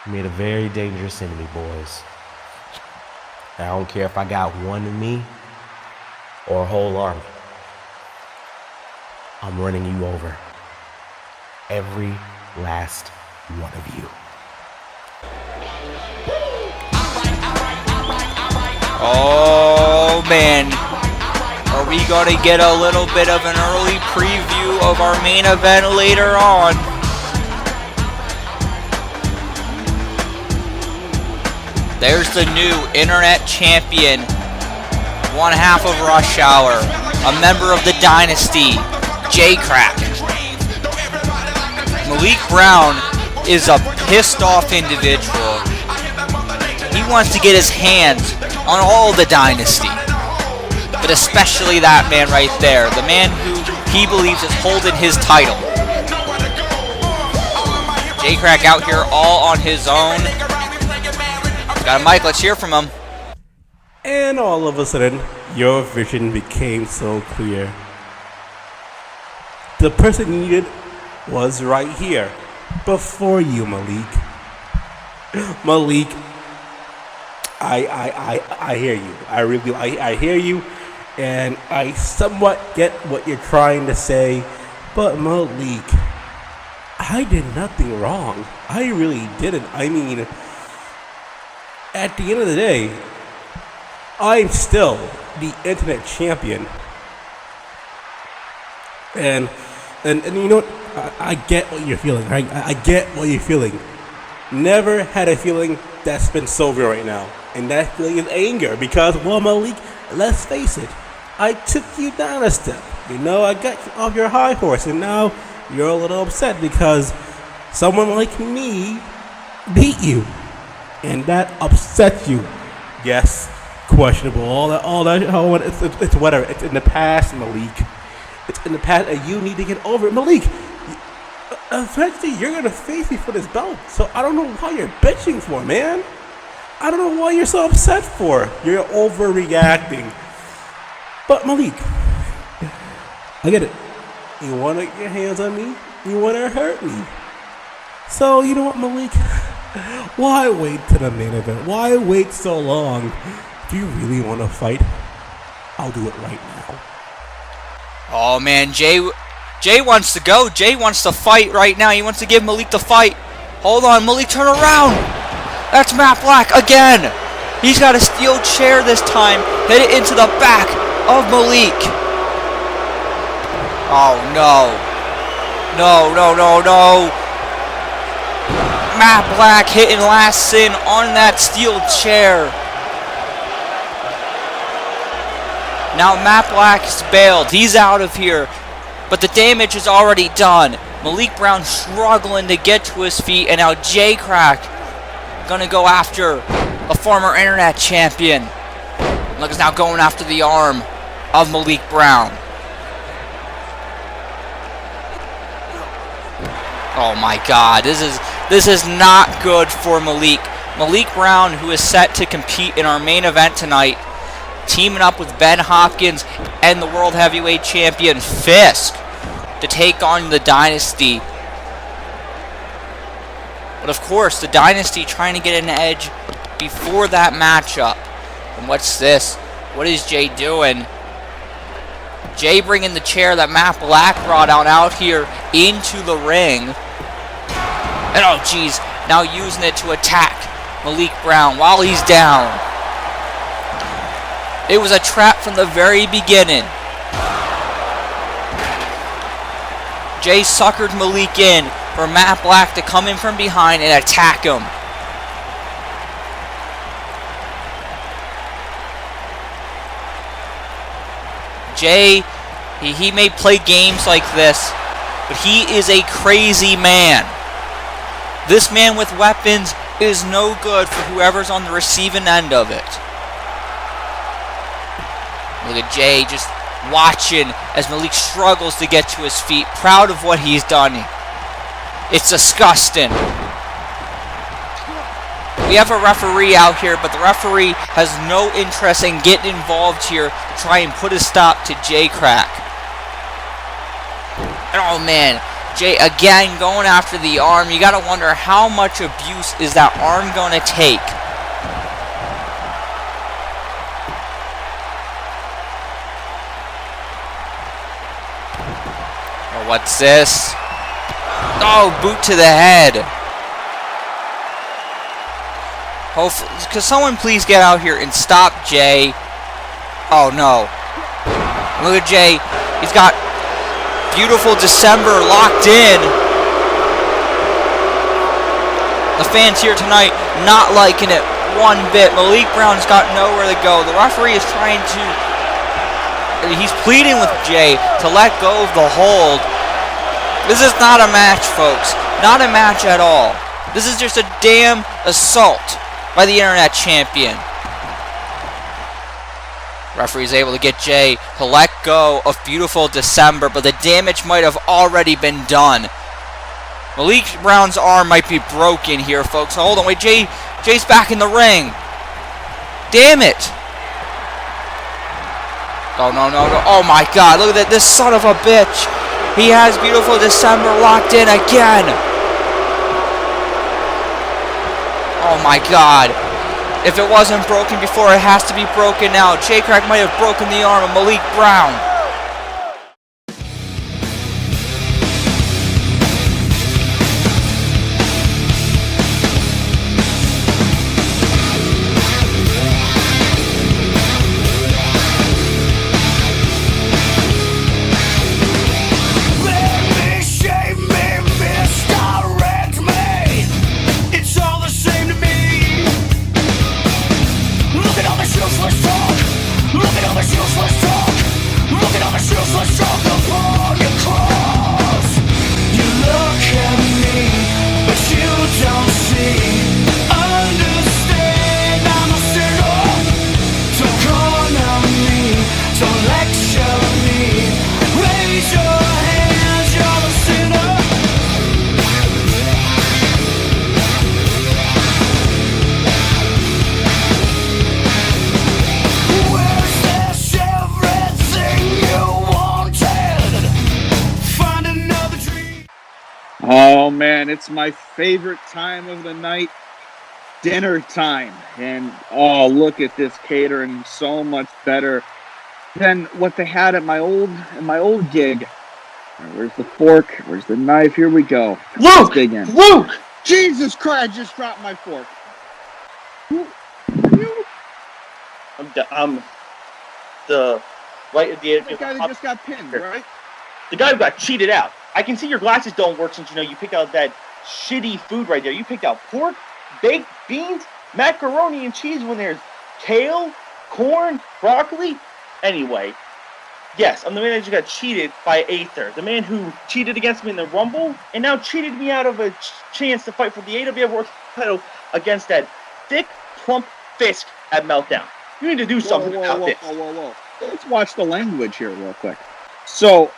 He made a very dangerous enemy, boys. I don't care if I got one of me or a whole army. I'm running you over. Every last one of you. Oh man, are we gonna get a little bit of an early preview of our main event later on? There's the new internet champion, one half of Rush Hour, a member of the Dynasty, Jay Krack. Malik Brown is a pissed off individual. He wants to get his hands on all the Dynasty, but especially that man right there, the man who he believes is holding his title. Jay Krack out here all on his own. Got a mic, let's hear from him. And all of a sudden, your vision became so clear. The person you needed was right here, before you, Malik. Malik, I hear you. I hear you, and I somewhat get what you're trying to say, but Malik, I did nothing wrong. I really didn't. I mean, at the end of the day, I'm still the internet champion. And you know what? I get what you're feeling, right? I get what you're feeling. Never had a feeling that's been so real right now. And that feeling is anger because, well, Malik, let's face it, I took you down a step. You know, I got you off your high horse, and now you're a little upset because someone like me beat you. And that upsets you. Yes, questionable. All that. It's whatever. It's in the past, Malik. It's in the past, and you need to get over it, Malik. Eventually, you're gonna face me for this belt. So I don't know why you're bitching for, man. I don't know why you're so upset for. You're overreacting. But Malik, I get it. You wanna get your hands on me? You wanna hurt me? So you know what, Malik? Why wait to the main event? Why wait so long? If you really want to fight, I'll do it right now. Oh man, Jay wants to go. Jay wants to fight right now. He wants to give Malik the fight. Hold on, Malik, turn around. That's Matt Black again. He's got a steel chair this time. Hit it into the back of Malik. Oh no. No. Matt Black hitting last sin on that steel chair. Now Matt Black is bailed. He's out of here. But the damage is already done. Malik Brown struggling to get to his feet. And now Jay Krack gonna go after the former internet champion. Look, is now going after the arm of Malik Brown. Oh my God, this is not good for Malik. Malik Brown, who is set to compete in our main event tonight, teaming up with Ben Hopkins and the World Heavyweight Champion Fisk to take on the Dynasty. But of course, the Dynasty trying to get an edge before that matchup. And what's this? What is Jay doing? Jay bringing the chair that Matt Black brought out here into the ring. And oh geez, now using it to attack Malik Brown while he's down. It was a trap from the very beginning. Jay suckered Malik in for Matt Black to come in from behind and attack him. Jay, he may play games like this, but he is a crazy man. This man with weapons is no good for whoever's on the receiving end of it. Look at Jay just watching as Malik struggles to get to his feet, proud of what he's done. It's disgusting. We have a referee out here, but the referee has no interest in getting involved here to try and put a stop to Jay Krack. Oh man, Jay again going after the arm. You gotta wonder how much abuse is that arm gonna take. Oh, what's this? Oh, boot to the head. Hopefully, could someone please get out here and stop Jay? Oh no. Look at Jay. He's got beautiful December locked in. The fans here tonight not liking it one bit. Malik Brown's got nowhere to go. The referee is trying to... He's pleading with Jay to let go of the hold. This is not a match, folks. Not a match at all. This is just a damn assault by the Internet Champion. Referee's able to get Jay to let go of beautiful December, but the damage might have already been done. Malik Brown's arm might be broken here, folks. Hold on, wait, Jay's back in the ring. Damn it. Oh, no. Oh, my God. Look at that. This son of a bitch. He has beautiful December locked in again. Oh, my God. If it wasn't broken before, it has to be broken now. Jay Krack might have broken the arm of Malik Brown. Oh man, it's my favorite time of the night, dinner time. And oh, look at this catering, so much better than what they had at my old gig. Where's the fork? Where's the knife? Here we go. Luke! Luke! Jesus Christ, I just dropped my fork. I'm the right at the The guy that just got pinned, right? The guy who got cheated out. I can see your glasses don't work since you picked out that shitty food right there. You picked out pork, baked beans, macaroni and cheese when there's kale, corn, broccoli. Anyway, yes, I'm the man that just got cheated by Aether. The man who cheated against me in the Rumble and now cheated me out of a chance to fight for the AWF World title against that thick, plump Fisk at Meltdown. You need to do something about this. Whoa. Let's watch the language here real quick. So,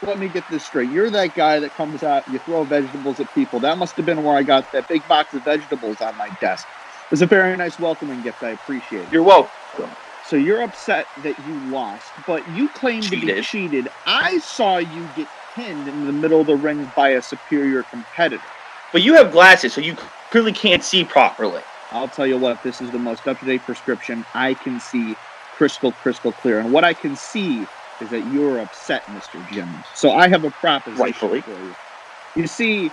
let me get this straight. You're that guy that comes out, you throw vegetables at people. That must have been where I got that big box of vegetables on my desk. It was a very nice welcoming gift. I appreciate it. You're welcome. So you're upset that you lost, but you claim to be cheated. I saw you get pinned in the middle of the ring by a superior competitor. But you have glasses, so you clearly can't see properly. I'll tell you what, this is the most up-to-date prescription. I can see crystal clear. And what I can see is that you're upset, Mr. Jones. So I have a proposition for you. You see,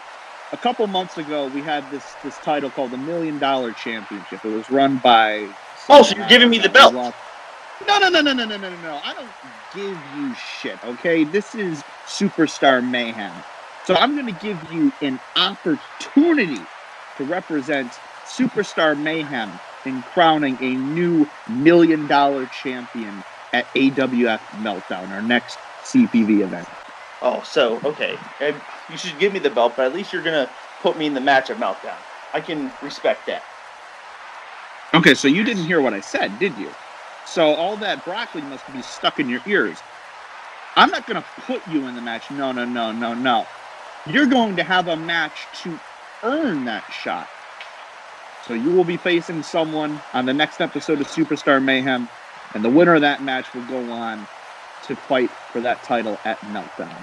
a couple months ago, we had this title called the $1 Million Championship. It was run by... Oh, so you're giving me the belt. No. I don't give you shit, okay? This is Superstar Mayhem. So I'm going to give you an opportunity to represent Superstar Mayhem in crowning a new $1 Million champion at AWF Meltdown, our next CPV event. Oh, so, okay. You should give me the belt, but at least you're going to put me in the match at Meltdown. I can respect that. Okay, so you didn't hear what I said, did you? So all that broccoli must be stuck in your ears. I'm not going to put you in the match. No. You're going to have a match to earn that shot. So you will be facing someone on the next episode of Superstar Mayhem, and the winner of that match will go on to fight for that title at Meltdown.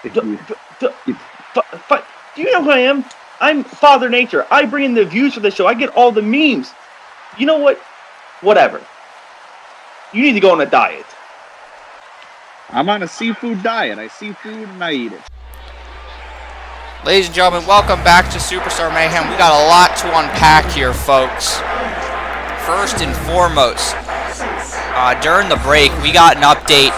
Do you know who I am? I'm Father Nature. I bring in the views for the show. I get all the memes. You know what? Whatever. You need to go on a diet. I'm on a seafood diet. I see food and I eat it. Ladies and gentlemen, welcome back to Superstar Mayhem. We got a lot to unpack here, folks. First and foremost, during the break, we got an update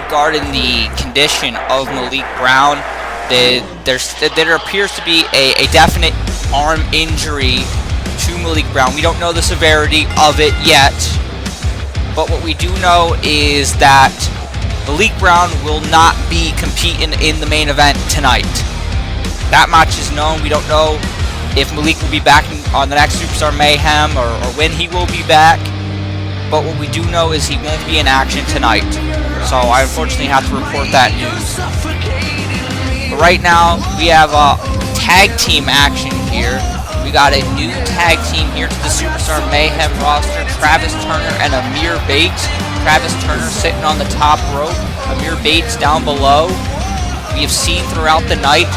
regarding the condition of Malik Brown. There appears to be a definite arm injury to Malik Brown. We don't know the severity of it yet, but what we do know is that Malik Brown will not be competing in the main event tonight. That match is known. We don't know if Malik will be back on the next Superstar Mayhem or when he will be back. But what we do know is he won't be in action tonight. So I unfortunately have to report that news. But right now, we have tag team action here. We got a new tag team here to the Superstar Mayhem roster. Travis Turner and Amir Bates. Travis Turner sitting on the top rope. Amir Bates down below. We have seen throughout the night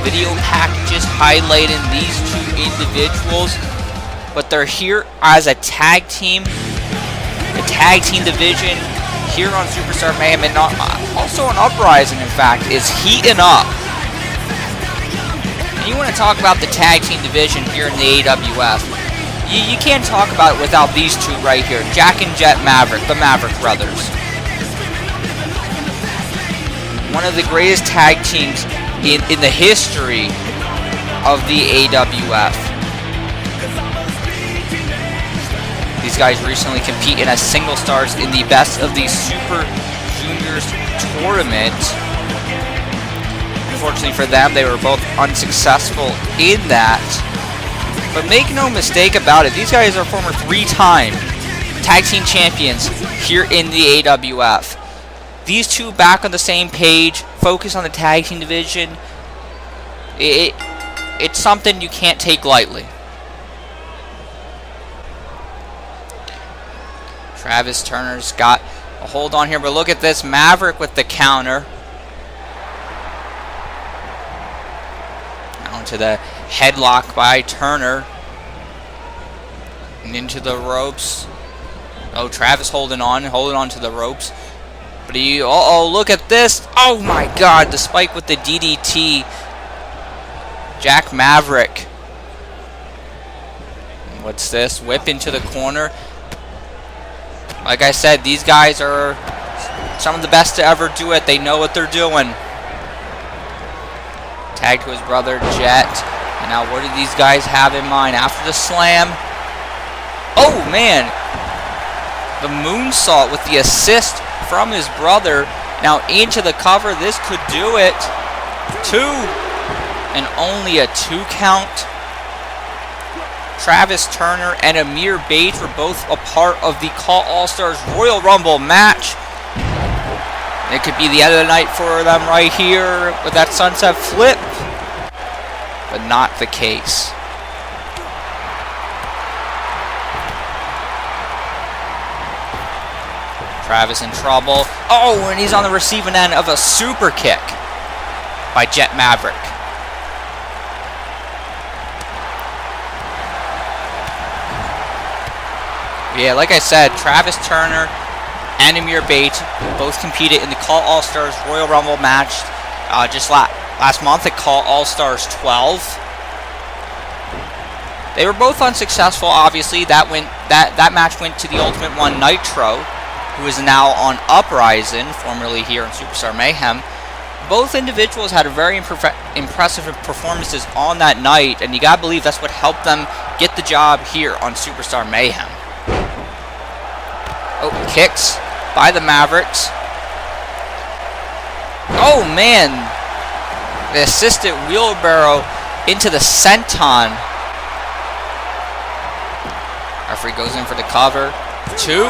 video packages highlighting these two individuals, but they're here as a tag team. The tag team division here on Superstar Mayhem and also on Uprising, in fact, is heating up. And you want to talk about the tag team division here in the AWF. You can't talk about it without these two right here, Jack and Jet Maverick, the Maverick brothers. One of the greatest tag teams in the history of the AWF. These guys recently competed as single stars in the Best of the Super Juniors tournament. Unfortunately for them, they were both unsuccessful in that. But make no mistake about it, these guys are former 3-time tag team champions here in the AWF. These two back on the same page, focus on the tag team division. It's something you can't take lightly. Travis Turner's got a hold on here, but look at this. Maverick with the counter. Down to the headlock by Turner. And into the ropes. Oh, Travis holding on to the ropes. But look at this. Oh my God, the spike with the DDT. Jack Maverick. What's this? Whip into the corner. Like I said, these guys are some of the best to ever do it. They know what they're doing. Tag to his brother, Jet. And now what do these guys have in mind after the slam? Oh man. The moonsault with the assist from his brother. Now into the cover. This could do it. 2. And only a 2 count. Travis Turner and Amir Bates were both a part of the Call All-Stars Royal Rumble match. It could be the end of the night for them right here with that sunset flip. But not the case. Travis in trouble. Oh, and he's on the receiving end of a super kick by Jet Maverick. Yeah, like I said, Travis Turner and Amir Bates both competed in the Call All-Stars Royal Rumble match just last month at Call All-Stars 12. They were both unsuccessful, obviously. That match went to the Ultimate One Nitro, who is now on Uprising, formerly here in Superstar Mayhem. Both individuals had very impressive performances on that night, and you gotta believe that's what helped them get the job here on Superstar Mayhem. Oh, kicks by the Mavericks. Oh man, the assisted wheelbarrow into the senton. Referee goes in for the cover. 2.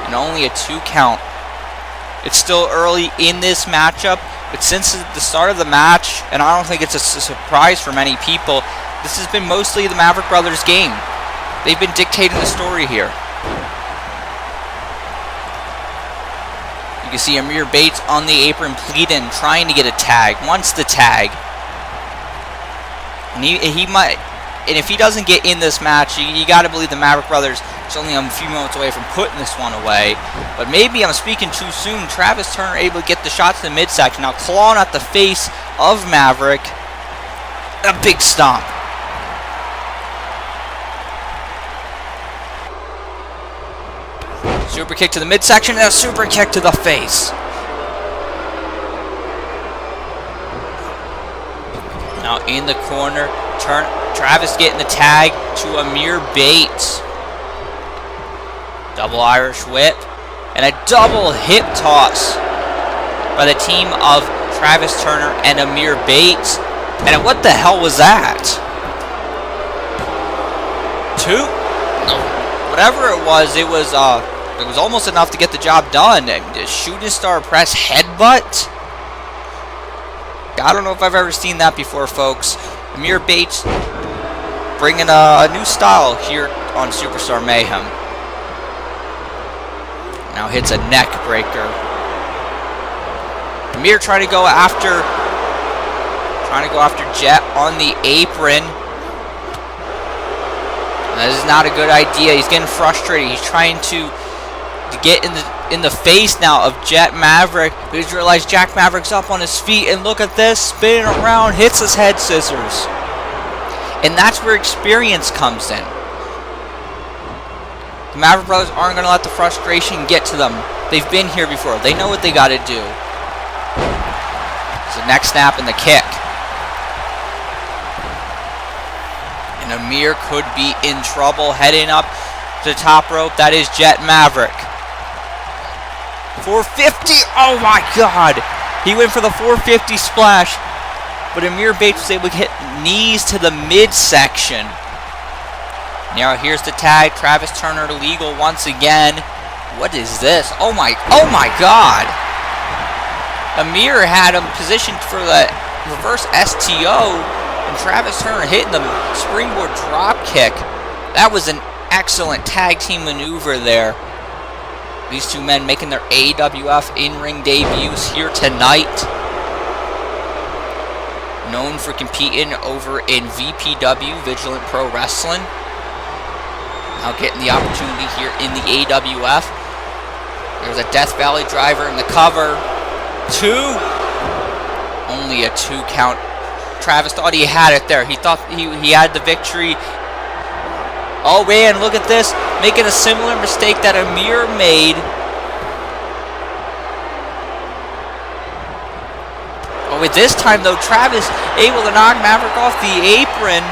And only a 2 count. It's still early in this matchup, but since the start of the match, and I don't think it's a surprise for many people, this has been mostly the Maverick brothers' game. They've been dictating the story here. You can see Amir Bates on the apron pleading, trying to get a tag, wants the tag. And he might, and if he doesn't get in this match, you got to believe the Maverick brothers is only a few moments away from putting this one away. But maybe I'm speaking too soon. Travis Turner able to get the shot to the midsection. Now clawing at the face of Maverick. A big stomp. Super kick to the midsection and a super kick to the face. Now in the corner, Travis getting the tag to Amir Bates. Double Irish whip and a double hip toss by the team of Travis Turner and Amir Bates. And what the hell was that? Whatever it was almost enough to get the job done. The shooting star press headbutt. I don't know if I've ever seen that before, folks. Amir Bates bringing a new style here on Superstar Mayhem. Now hits a neck breaker. Amir trying to go after Jet on the apron. This is not a good idea. He's getting frustrated. He's trying to get in the face now of Jet Maverick. But he's realized Jack Maverick's up on his feet, and look at this, spinning around, hits his head scissors. And that's where experience comes in. The Maverick brothers aren't going to let the frustration get to them. They've been here before. They know what they got to do. So neck snap and the kick. And Amir could be in trouble heading up to the top rope. That is Jet Maverick. 450. Oh my God. He went for the 450 splash. But Amir Bates was able to hit knees to the midsection. Now here's the tag. Travis Turner illegal once again. What is this? Oh my God. Amir had him positioned for the reverse STO. And Travis Turner hitting the springboard drop kick. That was an excellent tag team maneuver there. These two men making their AWF in-ring debuts here tonight. Known for competing over in VPW, Vigilant Pro Wrestling. Now getting the opportunity here in the AWF. There's a Death Valley driver in the cover. 2. Only a 2 count. Travis thought he had it there. He thought he had the victory. Oh man, look at this. Making a similar mistake that Amir made. Oh, at this time though, Travis able to knock Maverick off the apron.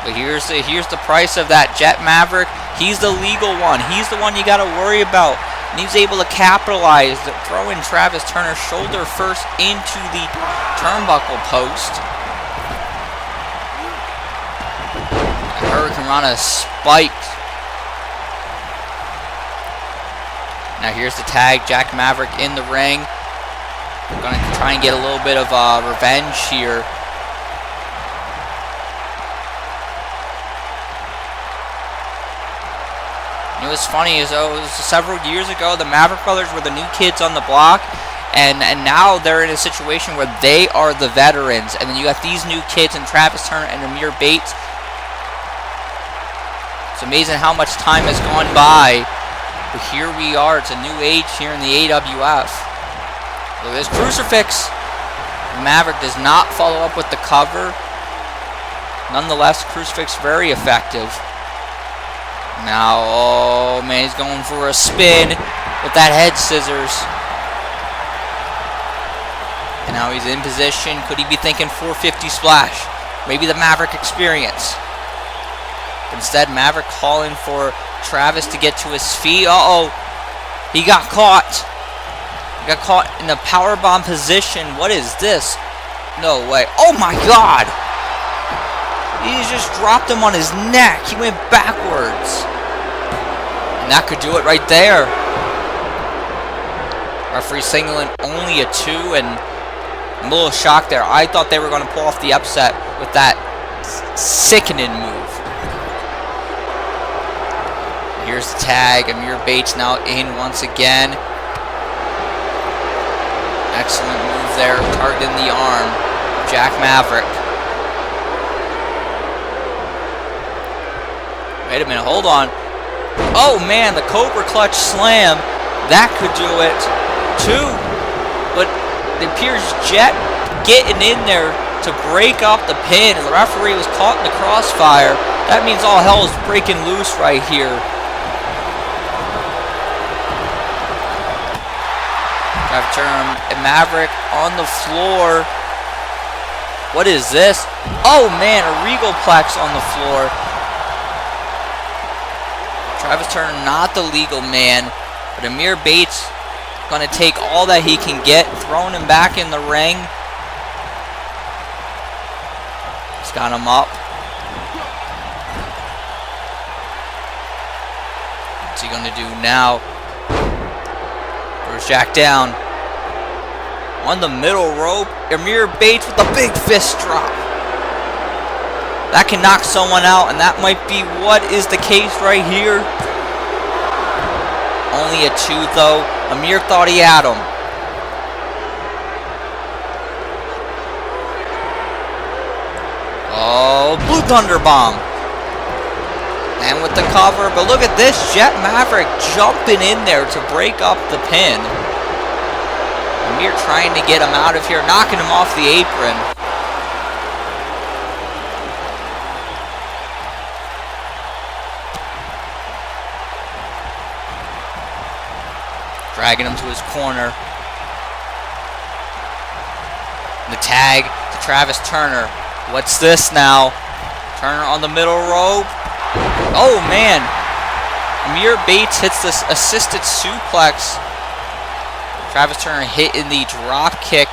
But here's the price of that Jet Maverick. He's the legal one. He's the one you got to worry about. And he's able to capitalize, throwing Travis Turner shoulder first into the turnbuckle post. And Hurricane Rana spiked. Now here's the tag. Jack Maverick in the ring. Going to try and get a little bit of revenge here. It was funny, it was several years ago, the Maverick brothers were the new kids on the block, and now they're in a situation where they are the veterans, and then you got these new kids and Travis Turner and Amir Bates. It's amazing how much time has gone by, but here we are. It's a new age here in the AWF. Look at this crucifix. Maverick does not follow up with the cover. Nonetheless, crucifix very effective. Now, oh man, he's going for a spin with that head scissors. And now he's in position. Could he be thinking 450 splash? Maybe the Maverick experience. But instead, Maverick calling for Travis to get to his feet. Uh-oh. He got caught. He got caught in a powerbomb position. What is this? No way. Oh my God. He just dropped him on his neck. He went backwards. And that could do it right there. Referee signaling only a 2, and I'm a little shocked there. I thought they were going to pull off the upset with that sickening move. Here's the tag. Amir Bates now in once again. Excellent move there, targeting the arm of Jack Maverick. Wait a minute, hold on. Oh man, the Cobra Clutch Slam. That could do it too. But it appears Jet getting in there to break up the pin, and the referee was caught in the crossfire. That means all hell is breaking loose right here. Turn and Maverick on the floor. What is this? Oh man, a Regal Plex on the floor. Travis Turner not the legal man, but Amir Bates gonna take all that he can get, throwing him back in the ring. He's got him up. What's he gonna do now? Where's Jack down? On the middle rope, Amir Bates with a big fist drop. That can knock someone out, and that might be what is the case right here. Only a 2 though. Amir thought he had him. Oh, Blue Thunder Bomb. And with the cover, but look at this, Jet Maverick jumping in there to break up the pin. Amir trying to get him out of here, knocking him off the apron. Dragging him to his corner. The tag to Travis Turner. What's this now? Turner on the middle rope. Oh man. Amir Bates hits this assisted suplex. Travis Turner hitting the drop kick.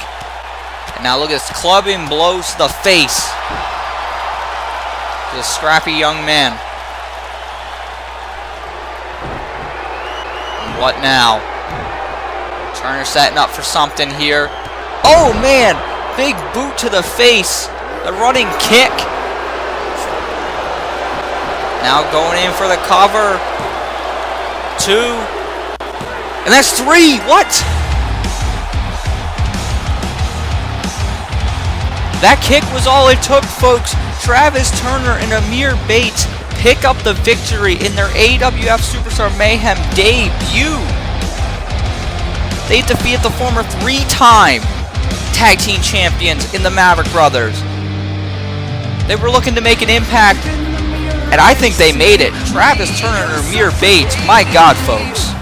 And now look at this, clubbing blows to the face. To the scrappy young man. And what now? Turner setting up for something here. Oh man! Big boot to the face. The running kick. Now going in for the cover. 2. And that's 3. What? That kick was all it took, folks. Travis Turner and Amir Bates pick up the victory in their AWF Superstar Mayhem debut. They defeated the former 3-time tag team champions in the Maverick Brothers. They were looking to make an impact, and I think they made it. Travis Turner and Amir Bates, my God, folks.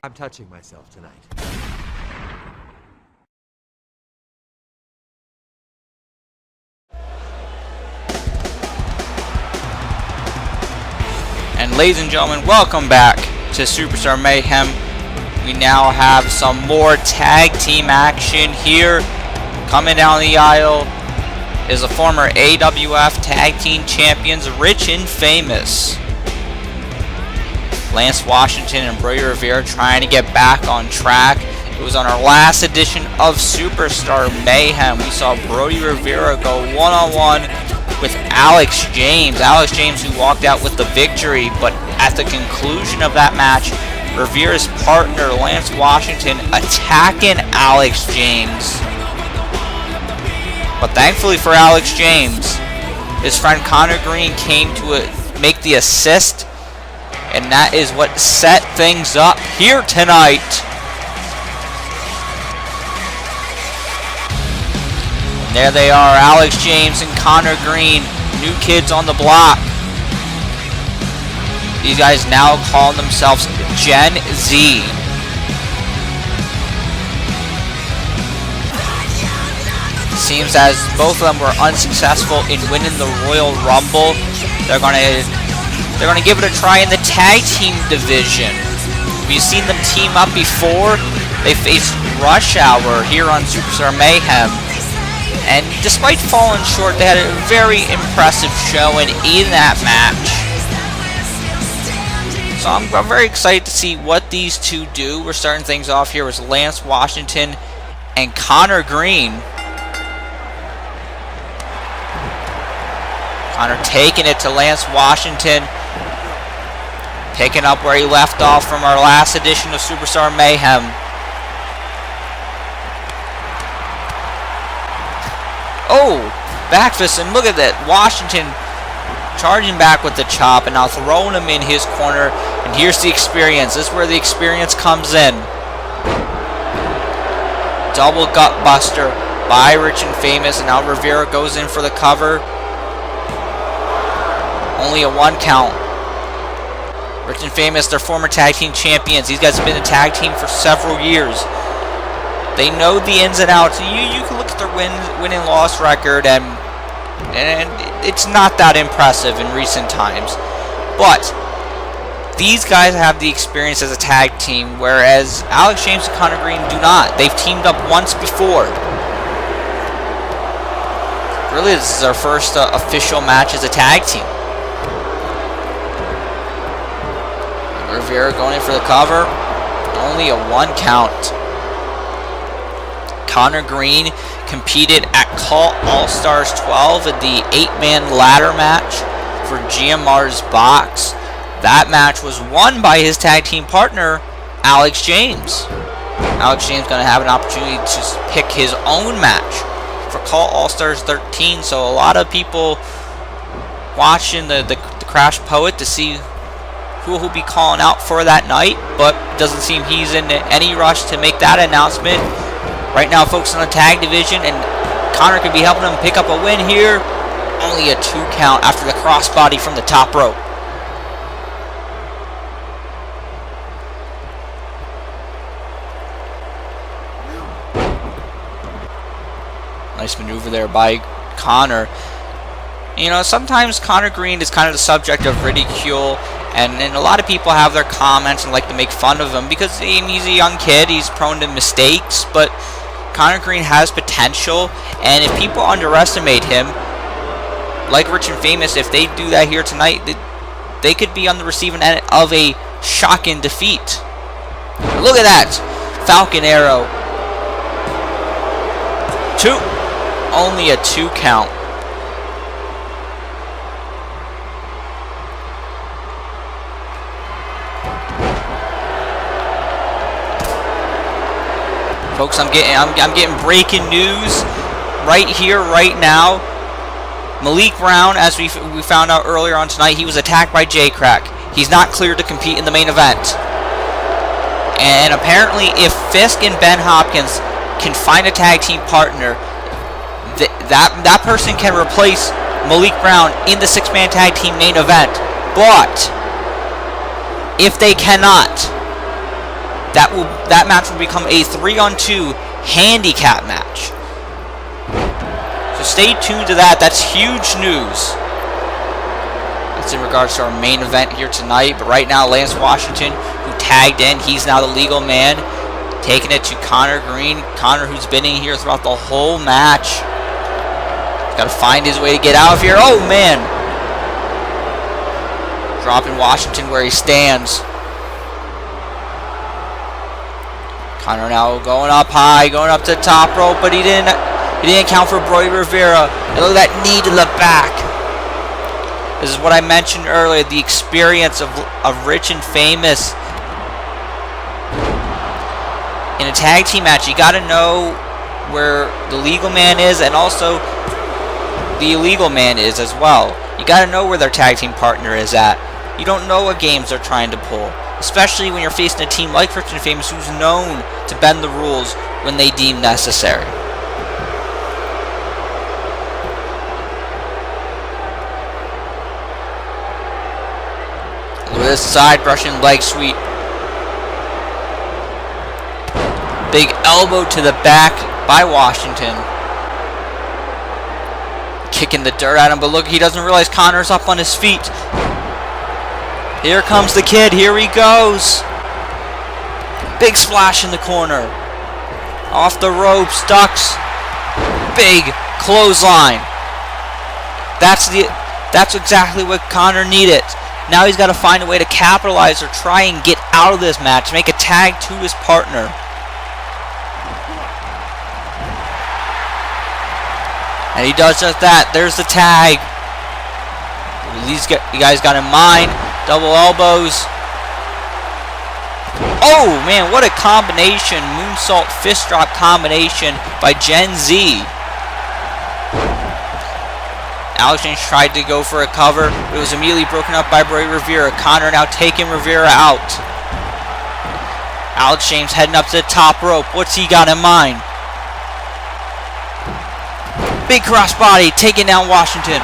I'm touching myself tonight. And ladies and gentlemen, welcome back to Superstar Mayhem. We now have some more tag team action here. Coming down the aisle is the former AWF tag team champions, Rich and Famous. Lance Washington and Brody Rivera trying to get back on track It was on our last edition of Superstar Mayhem. We saw Brody Rivera go one-on-one with Alex James. Alex James, who walked out with the victory, but at the conclusion of that match, Rivera's partner, Lance Washington, attacking Alex James. But thankfully for Alex James, his friend Connor Greene came to make the assist, and that is what set things up here tonight. And there they are, Alex James and Connor Greene, new kids on the block. These guys now call themselves Gen Z. Seems as both of them were unsuccessful in winning the Royal Rumble. They're gonna give it a try in the tag team division. We've seen them team up before. They faced Rush Hour here on Superstar Mayhem, and despite falling short, they had a very impressive showing in that match. So I'm very excited to see what these two do. We're starting things off here with Lance Washington and Connor Greene. Connor taking it to Lance Washington, picking up where he left off from our last edition of Superstar Mayhem. Oh, back fist, and look at that. Washington charging back with the chop and now throwing him in his corner. And here's the experience. This is where the experience comes in. Double gut buster by Rich and Famous, and now Rivera goes in for the cover. Only a 1 count. Rich and Famous, their former tag team champions. These guys have been a tag team for several years. They know the ins and outs. You can look at their win and loss record, and it's not that impressive in recent times. But these guys have the experience as a tag team, whereas Alex James and Connor Greene do not. They've teamed up once before. Really, this is our first official match as a tag team. Rivera going in for the cover. Only a 1 count. Connor Greene competed at Call All-Stars 12 in the 8-man ladder match for GMR's box. That match was won by his tag team partner, Alex James. Alex James going to have an opportunity to pick his own match for Call All-Stars 13. So a lot of people watching the Crash Poet to see who will be calling out for that night, but it doesn't seem he's in any rush to make that announcement. Right now, focusing on the tag division, and Connor could be helping him pick up a win here. Only a 2 count after the crossbody from the top rope. Nice maneuver there by Connor. You know, sometimes Connor Greene is kind of the subject of ridicule, and a lot of people have their comments and like to make fun of him because he's a young kid, he's prone to mistakes, but Connor Greene has potential, and if people underestimate him, like Rich and Famous, if they do that here tonight, they could be on the receiving end of a shocking defeat. Look at that! Falcon Arrow. 2. Only a 2 count. Folks, I'm getting breaking news right here, right now. Malik Brown, as we found out earlier on tonight, he was attacked by Jay Krack. He's not cleared to compete in the main event. And apparently, if Fisk and Ben Hopkins can find a tag team partner, that person can replace Malik Brown in the 6-man tag team main event. But if they cannot, that match will become a 3-on-2 handicap match. So stay tuned to that. That's huge news. That's in regards to our main event here tonight. But right now, Lance Washington, who tagged in, he's now the legal man, taking it to Connor Greene. Connor, who's been in here throughout the whole match. He's got to find his way to get out of here. Oh, man. Dropping Washington where he stands. Conor now going up high, going up to the top rope, but he didn't count for Brody Rivera. And look at that knee to the back. This is what I mentioned earlier, the experience of Rich and Famous. In a tag team match, you got to know where the legal man is and also the illegal man is as well. You got to know where their tag team partner is at. You don't know what games they're trying to pull, especially when you're facing a team like Rich and Famous who's known to bend the rules when they deem necessary. Look at this side brushing leg sweep. Big elbow to the back by Washington. Kicking the dirt at him, but look, he doesn't realize Conor's up on his feet. Here comes the kid, here he goes. Big splash in the corner. Off the ropes, ducks. Big clothesline. That's exactly what Conor needed. Now he's got to find a way to capitalize or try and get out of this match, make a tag to his partner. And he does just that. There's the tag. You guys got in mind. Double elbows. Oh, man, what a combination. Moonsault fist drop combination by Gen Z. Alex James tried to go for a cover. It was immediately broken up by Brody Rivera. Conor now taking Rivera out. Alex James heading up to the top rope. What's he got in mind? Big crossbody, taking down Washington.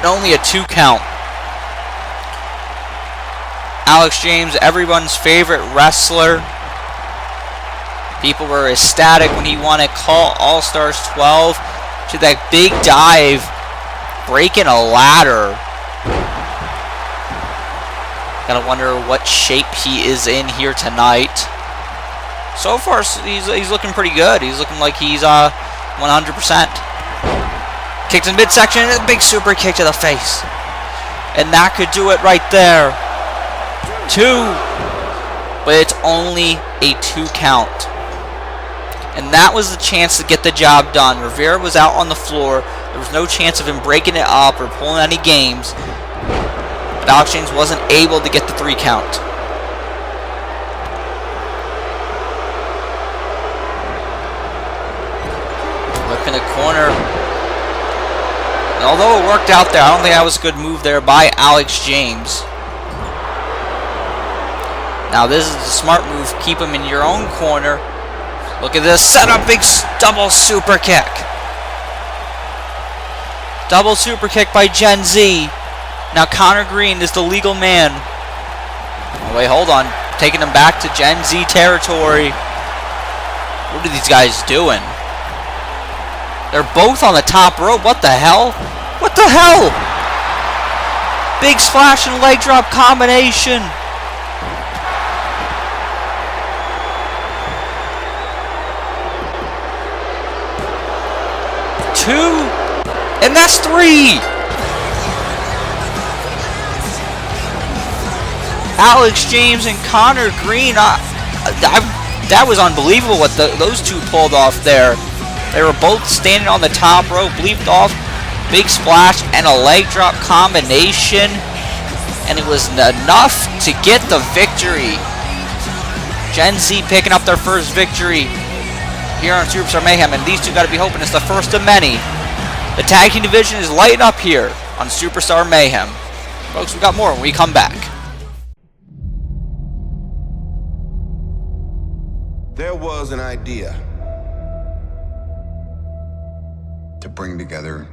Only a 2 count. Alex James, everyone's favorite wrestler. People were ecstatic when he won a Call All-Stars 12 to that big dive, breaking a ladder. Gotta wonder what shape he is in here tonight. So far, he's looking pretty good. He's looking like he's 100%. Kicked in midsection, and a big super kick to the face. And that could do it right there. 2. But it's only a 2 count. And that was the chance to get the job done. Rivera was out on the floor. There was no chance of him breaking it up or pulling any games. But Alex James wasn't able to get the 3 count. In the corner. And although it worked out there, I don't think that was a good move there by Alex James. Now this is the smart move. Keep him in your own corner. Look at this. Set up big double super kick. Double super kick by Gen Z. Now Conor Greene is the legal man. Oh, wait, hold on. Taking him back to Gen Z territory. What are these guys doing? They're both on the top rope. What the hell? What the hell? Big splash and leg drop combination. Two. And that's 3. Alex James and Conor Greene. That was unbelievable what those two pulled off there. They were both standing on the top rope, leaped off, big splash, and a leg drop combination. And it was enough to get the victory. Gen Z picking up their first victory here on Superstar Mayhem, and these two got to be hoping it's the first of many. The tag team division is lighting up here on Superstar Mayhem. Folks, we got more when we come back. There was an idea to bring together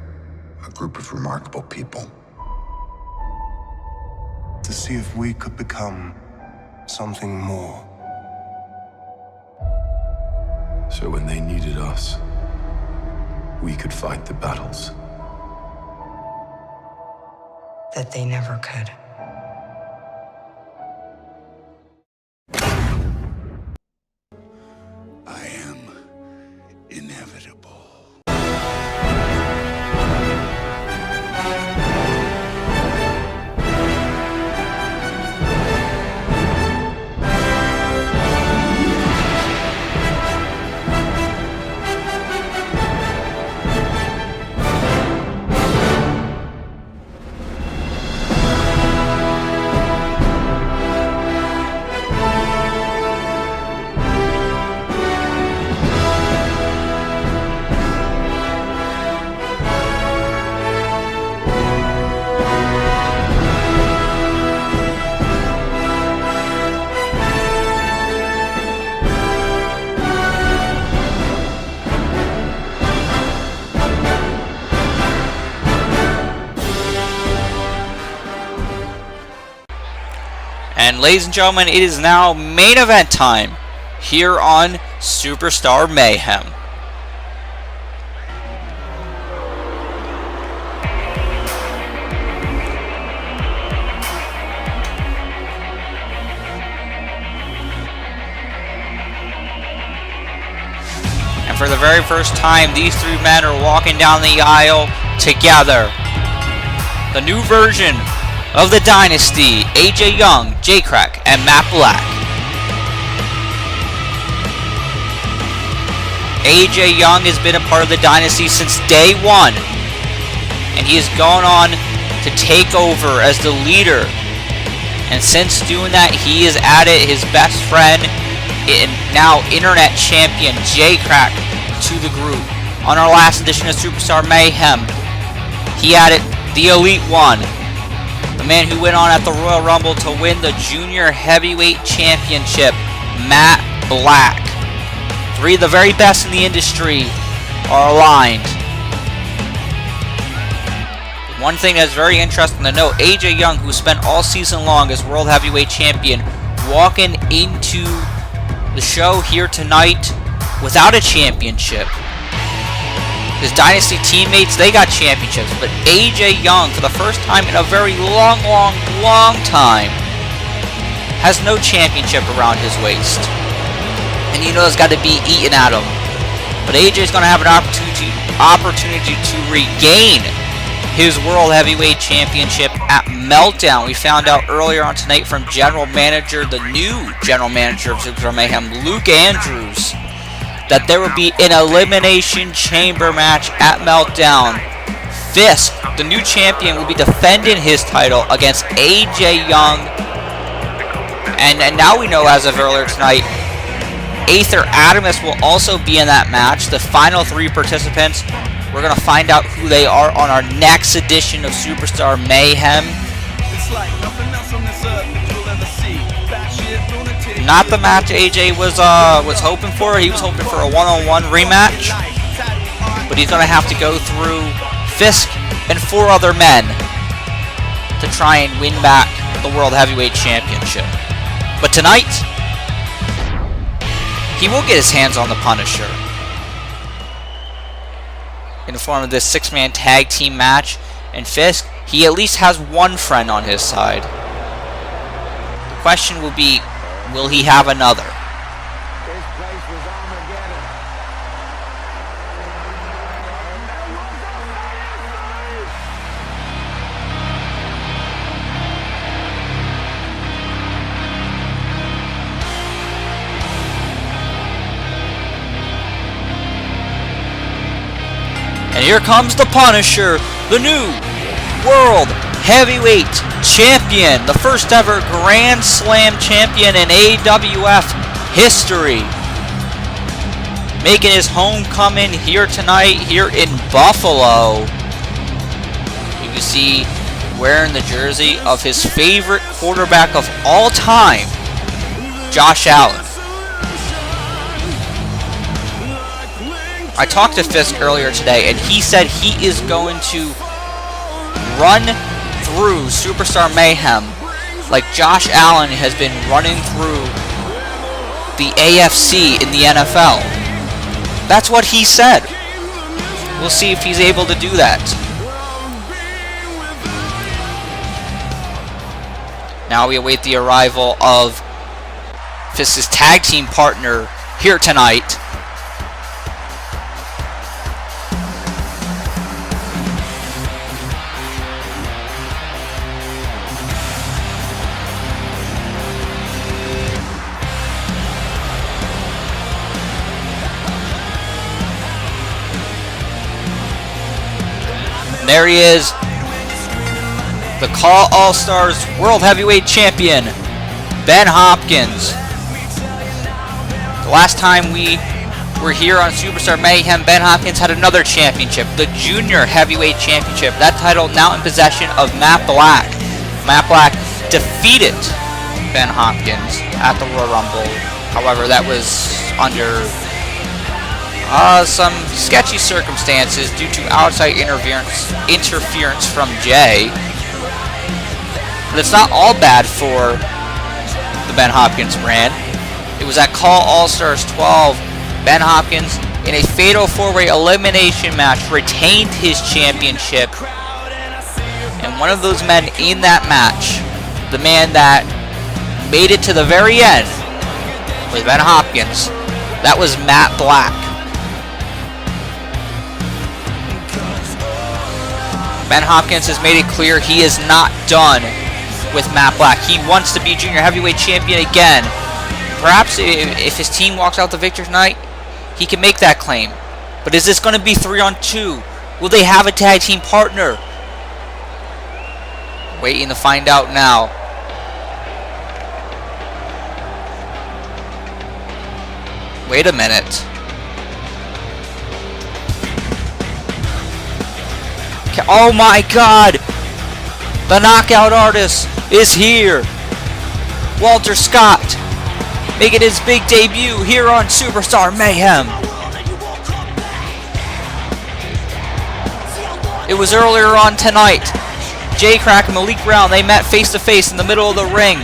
a group of remarkable people. To see if we could become something more. So when they needed us, we could fight the battles that they never could. I am inevitable. And ladies and gentlemen, it is now main event time here on Superstar Mayhem. And for the very first time, these three men are walking down the aisle together. The new version of the Dynasty, AJ Young, Jay Krack, and Matt Black. AJ Young has been a part of the Dynasty since day one, and he has gone on to take over as the leader. And since doing that, he has added his best friend and now internet champion Jay Krack to the group. On our last edition of Superstar Mayhem, he added the Elite One, the man who went on at the Royal Rumble to win the Junior Heavyweight Championship, Matt Black. Three of the very best in the industry are aligned. One thing that's very interesting to note, AJ Young, who spent all season long as World Heavyweight Champion, walking into the show here tonight without a championship. His Dynasty teammates, they got championships, but AJ Young, for the first time in a very long time, has no championship around his waist. And you know it's got to be eaten at him. But AJ's going to have an opportunity to regain his World Heavyweight Championship at Meltdown. We found out earlier on tonight from General Manager, the new General Manager of Superstar Mayhem, Luke Andrews, that there will be an Elimination Chamber match at Meltdown. Fisk, the new champion, will be defending his title against AJ Young. And now we know, as of earlier tonight, Aether Adamus will also be in that match. The final three participants, we're going to find out who they are on our next edition of Superstar Mayhem. Not the match AJ was hoping for. He was hoping for a one-on-one rematch, but he's going to have to go through Fisk and 4 other men to try and win back the World Heavyweight Championship. But tonight, he will get his hands on the Punisher in the form of this 6-man tag team match. And Fisk, he at least has one friend on his side. The question will be, will he have another? And here comes the Punisher, the new World Heavyweight Champion, the first ever Grand Slam champion in AWF history, making his homecoming here tonight, here in Buffalo. You can see wearing the jersey of his favorite quarterback of all time, Josh Allen. I talked to Fisk earlier today, and he said he is going to run through Superstar Mayhem like Josh Allen has been running through the AFC in the NFL. That's what he said. We'll see if he's able to do that. Now we await the arrival of Fisk's tag team partner here tonight. There he is, the Call All-Stars World Heavyweight Champion, Ben Hopkins. The last time we were here on Superstar Mayhem, Ben Hopkins had another championship, the Junior Heavyweight Championship. That title now in possession of Matt Black. Matt Black defeated Ben Hopkins at the Royal Rumble. However, that was under some sketchy circumstances due to outside interference from Jay. But it's not all bad for Ben Hopkins brand. It was at Call All-Stars 12. Ben Hopkins, in a fatal 4-way elimination match, retained his championship. And one of those men in that match, the man that made it to the very end, was Ben Hopkins. That was Matt Black. Ben Hopkins has made it clear he is not done with Matt Black. He wants to be junior heavyweight champion again. Perhaps if his team walks out the victor tonight, he can make that claim. But is this going to be 3-on-2? Will they have a tag team partner? Waiting to find out now. Wait a minute. Oh my God! The knockout artist is here. Walter Scott making his big debut here on Superstar Mayhem. It was earlier on tonight. Jay Krack and Malik Brown, they met face to face in the middle of the ring.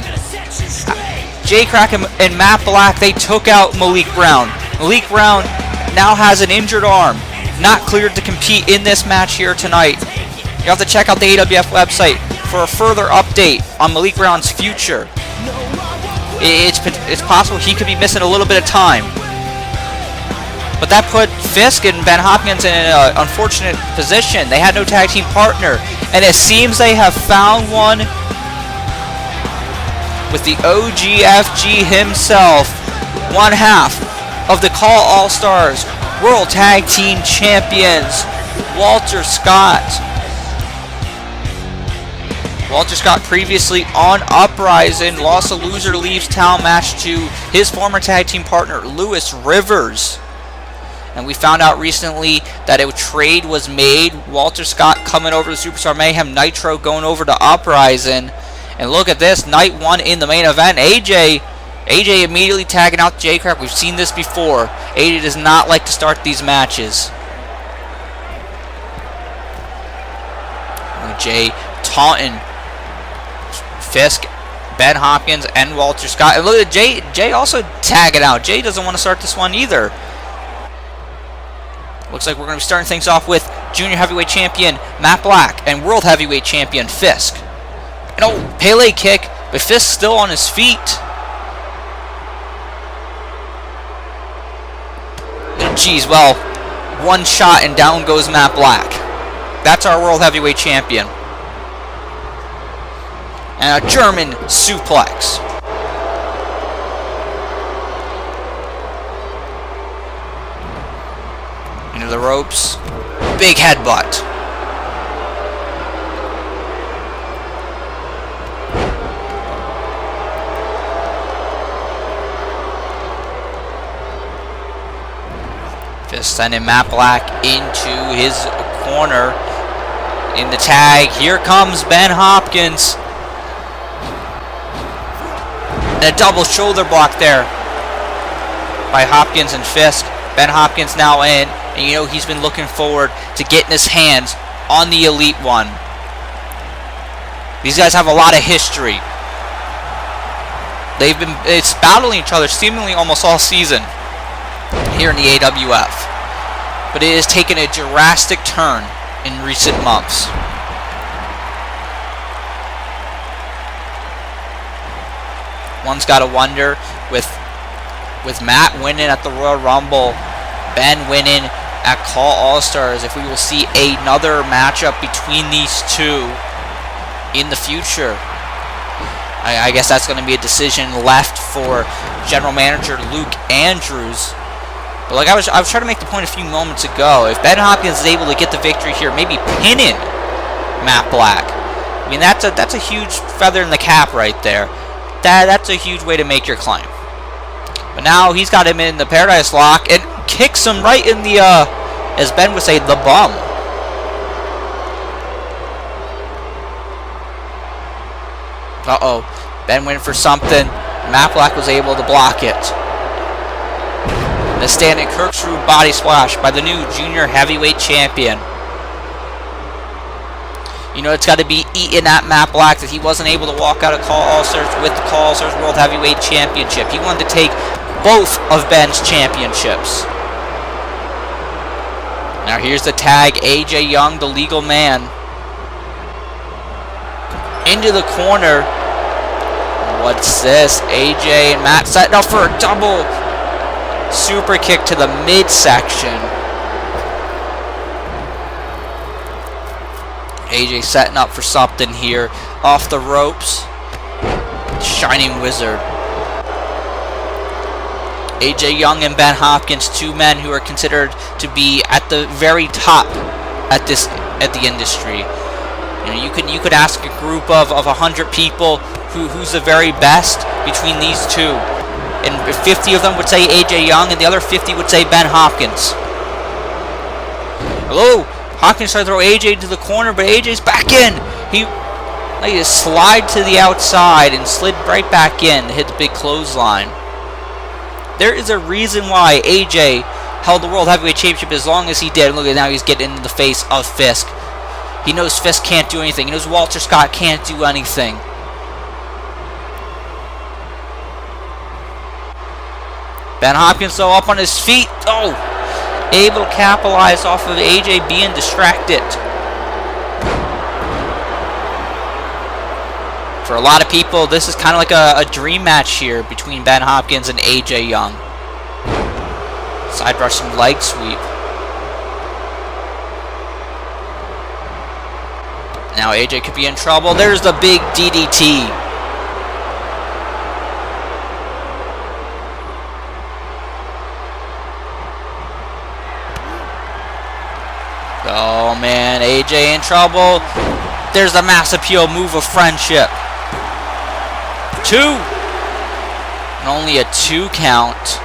Jay Krack and Matt Black, they took out Malik Brown. Malik Brown now has an injured arm, not cleared to compete in this match here tonight. You have to check out the AWF website for a further update on Malik Brown's future. It's possible he could be missing a little bit of time. But that put Fisk and Ben Hopkins in an unfortunate position. They had no tag team partner. And it seems they have found one with the OGFG himself, one half of the Call All-Stars World Tag Team Champions, Walter Scott. Walter Scott previously on Uprising lost a loser leaves town match to his former tag team partner, Lewis Rivers. And we found out recently that a trade was made. Walter Scott coming over to Superstar Mayhem Nitro, going over to Uprising. And look at this, night one in the main event. AJ immediately tagging out Jay Krack. We've seen this before. AJ does not like to start these matches. Jay taunting Fisk, Ben Hopkins, and Walter Scott. And look at Jay also tagging out. Jay doesn't want to start this one either. Looks like we're going to be starting things off with Junior Heavyweight Champion Matt Black and World Heavyweight Champion Fisk. And oh, Pele kick, but Fisk still on his feet. And geez, well, one shot and down goes Matt Black. That's our World Heavyweight Champion. And a German suplex. Into the ropes. Big headbutt. Just sending Matt Black into his corner. In the tag, here comes Ben Hopkins. And a double shoulder block there by Hopkins and Fisk. Ben Hopkins now in, and you know he's been looking forward to getting his hands on the Elite One. These guys have a lot of history. It's battling each other seemingly almost all season here in the AWF. But it has taken a drastic turn in recent months. One's got to wonder with Matt winning at the Royal Rumble, Ben winning at Call All-Stars, if we will see another matchup between these two in the future. I guess that's going to be a decision left for General Manager Luke Andrews. But like I was trying to make the point a few moments ago, if Ben Hopkins is able to get the victory here, maybe pinning Matt Black, I mean that's a huge feather in the cap right there. That's a huge way to make your claim. But now he's got him in the Paradise Lock and kicks him right in the, as Ben would say, the bum. Uh-oh. Ben went for something. Matt Black was able to block it. The standing corkscrew body splash by the new Junior Heavyweight Champion. You know, it's got to be eaten at Matt Black that he wasn't able to walk out of All Stars with the All Stars World Heavyweight Championship. He wanted to take both of Ben's championships. Now here's the tag, AJ Young, the legal man, into the corner. What's this? AJ and Matt setting up for a double super kick to the midsection. AJ setting up for something here. Off the ropes. Shining Wizard. AJ Young and Ben Hopkins, two men who are considered to be at the very top at the industry. You know, you could ask a group of 100 people who's the very best between these two, and 50 of them would say AJ Young, and the other 50 would say Ben Hopkins. Hello, Hopkins tried to throw AJ to the corner, but AJ's back in. He just slid to the outside and slid right back in to hit the big clothesline. There is a reason why AJ held the World Heavyweight Championship as long as he did. Look at now, he's getting in the face of Fisk. He knows Fisk can't do anything. He knows Walter Scott can't do anything. Ben Hopkins, though, up on his feet. Oh, able to capitalize off of AJ being distracted. For a lot of people, this is kind of like a dream match here between Ben Hopkins and AJ Young. Side Russian leg sweep. Now AJ could be in trouble. There's the big DDT. Oh man, AJ in trouble. There's the mass appeal move of friendship. 2. And only a 2 count.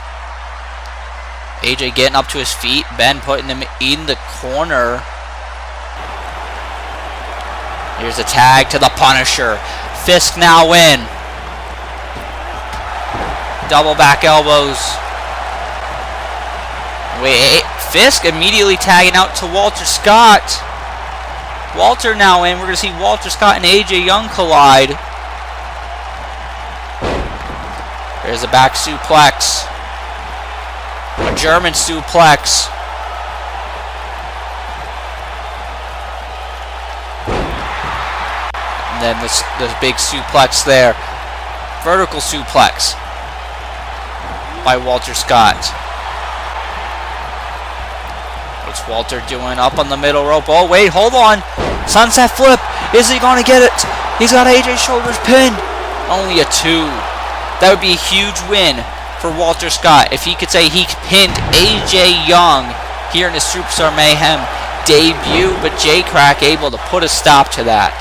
AJ getting up to his feet. Ben putting him in the corner. Here's a tag to the Punisher. Fisk now in. Double back elbows. Wait, Fisk immediately tagging out to Walter Scott. Walter now in. We're going to see Walter Scott and AJ Young collide. There's a back suplex. A German suplex. And then this big suplex there. Vertical suplex by Walter Scott. What's Walter doing up on the middle rope? Oh, wait, hold on. Sunset flip. Is he going to get it? He's got AJ's shoulders pinned. Only a 2. That would be a huge win for Walter Scott if he could say he pinned AJ Young here in his Superstar Mayhem debut, but Jay Krack able to put a stop to that.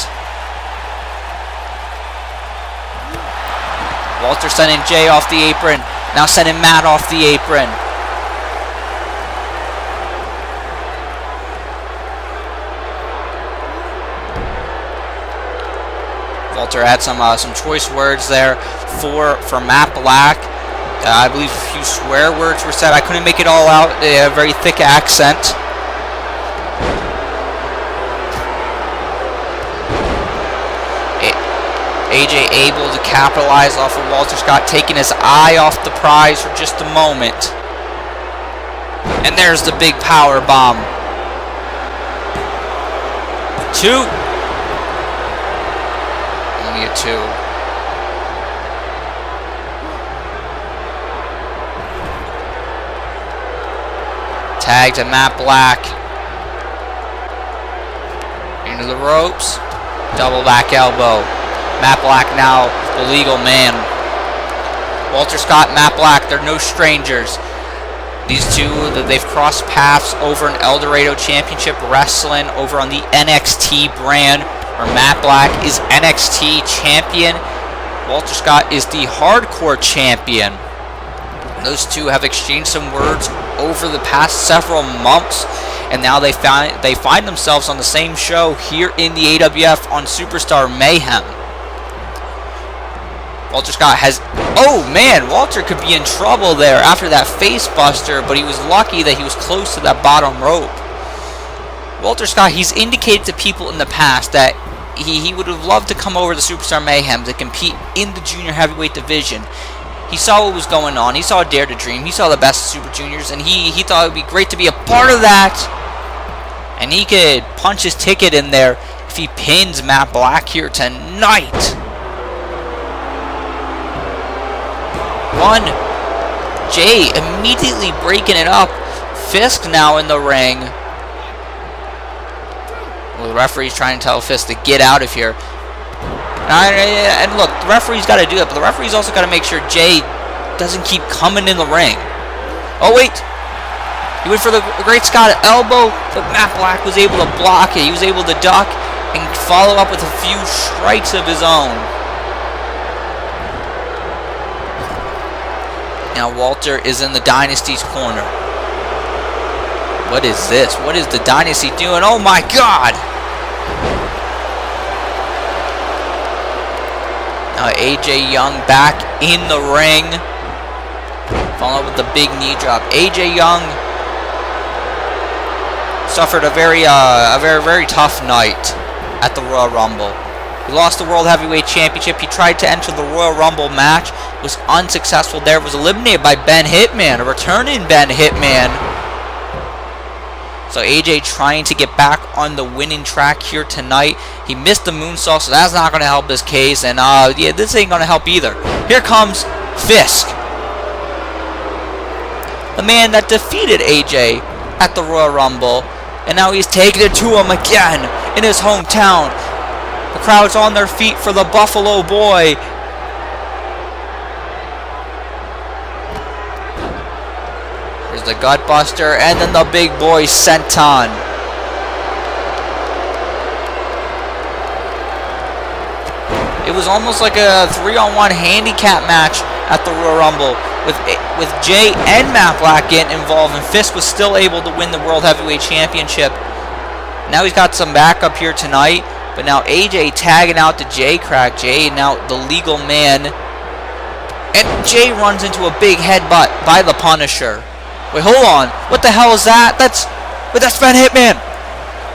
Walter sending Jay off the apron. Now sending Matt off the apron. Walter had some choice words there for Matt Black. I believe a few swear words were said. I couldn't make it all out. They have a very thick accent. AJ able to capitalize off of Walter Scott, taking his eye off the prize for just a moment. And there's the big power bomb. 2. Only a 2. Tag to Matt Black. Into the ropes. Double back elbow. Matt Black now the legal man. Walter Scott, Matt Black, they're no strangers. These two, they've crossed paths over an El Dorado Championship Wrestling over on the NXT brand, where Matt Black is NXT champion. Walter Scott is the hardcore champion. Those two have exchanged some words over the past several months, and now they find themselves on the same show here in the AWF on Superstar Mayhem. Walter Scott has... Oh, man, Walter could be in trouble there after that face buster, but he was lucky that he was close to that bottom rope. Walter Scott, he's indicated to people in the past that he would have loved to come over to Superstar Mayhem to compete in the junior heavyweight division. He saw what was going on. He saw Dare to Dream. He saw the best Super Juniors, and he thought it would be great to be a part of that. And he could punch his ticket in there if he pins Matt Black here tonight. One. Jay immediately breaking it up. Fisk now in the ring. Well, the referee's trying to tell Fisk to get out of here. And look, the referee's got to do it, but the referee's also got to make sure Jay doesn't keep coming in the ring. Oh, wait. He went for the Great Scott elbow, but Matt Black was able to block it. He was able to duck and follow up with a few strikes of his own. Now Walter is in the Dynasty's corner. What is this? What is the Dynasty doing? Oh my God! Now AJ Young back in the ring. Following up with the big knee drop. AJ Young suffered a very tough night at the Royal Rumble. He lost the World Heavyweight Championship. He tried to enter the Royal Rumble match. Was unsuccessful there. Was eliminated by Ben Hitman. A returning Ben Hitman. So AJ trying to get back on the winning track here tonight. He missed the moonsault, so that's not going to help his case. And yeah, this ain't going to help either. Here comes Fisk, the man that defeated AJ at the Royal Rumble, and now he's taking it to him again in his hometown. The crowd's on their feet for the Buffalo Boy. The Gutbuster, and then the big boy Senton. It was almost like a 3-on-1 handicap match at the Royal Rumble with Jay and Matt Black getting involved, and Fisk was still able to win the World Heavyweight Championship. Now he's got some backup here tonight, but now AJ tagging out to Jay Krack. Jay now the legal man, and Jay runs into a big headbutt by the Punisher. Wait, hold on. What the hell is that? That's Ben Hitman.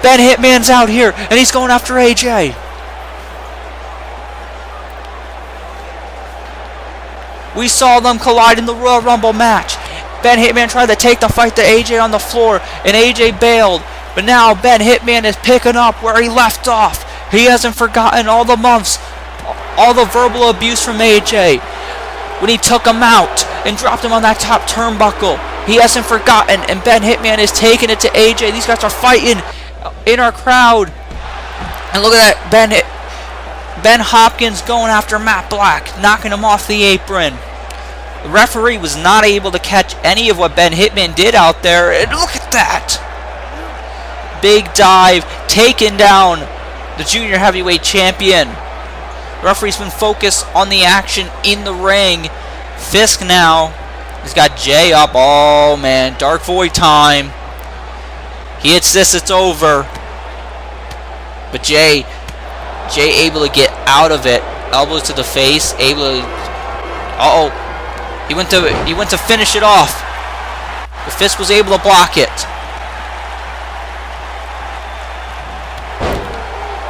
Ben Hitman's out here, and he's going after AJ. We saw them collide in the Royal Rumble match. Ben Hitman tried to take the fight to AJ on the floor, and AJ bailed. But now Ben Hitman is picking up where he left off. He hasn't forgotten all the months, all the verbal abuse from AJ when he took him out and dropped him on that top turnbuckle. He hasn't forgotten, and Ben Hitman is taking it to AJ. These guys are fighting in our crowd. And look at that, Ben Hopkins going after Matt Black, knocking him off the apron. The referee was not able to catch any of what Ben Hitman did out there. And look at that. Big dive, taking down the junior heavyweight champion. The referee's been focused on the action in the ring. Fisk now. He's got Jay up. Oh, man. Dark Void time. He hits this, it's over. But Jay able to get out of it. Elbows to the face. Able to... Uh-oh. He went to finish it off. But Fisk was able to block it.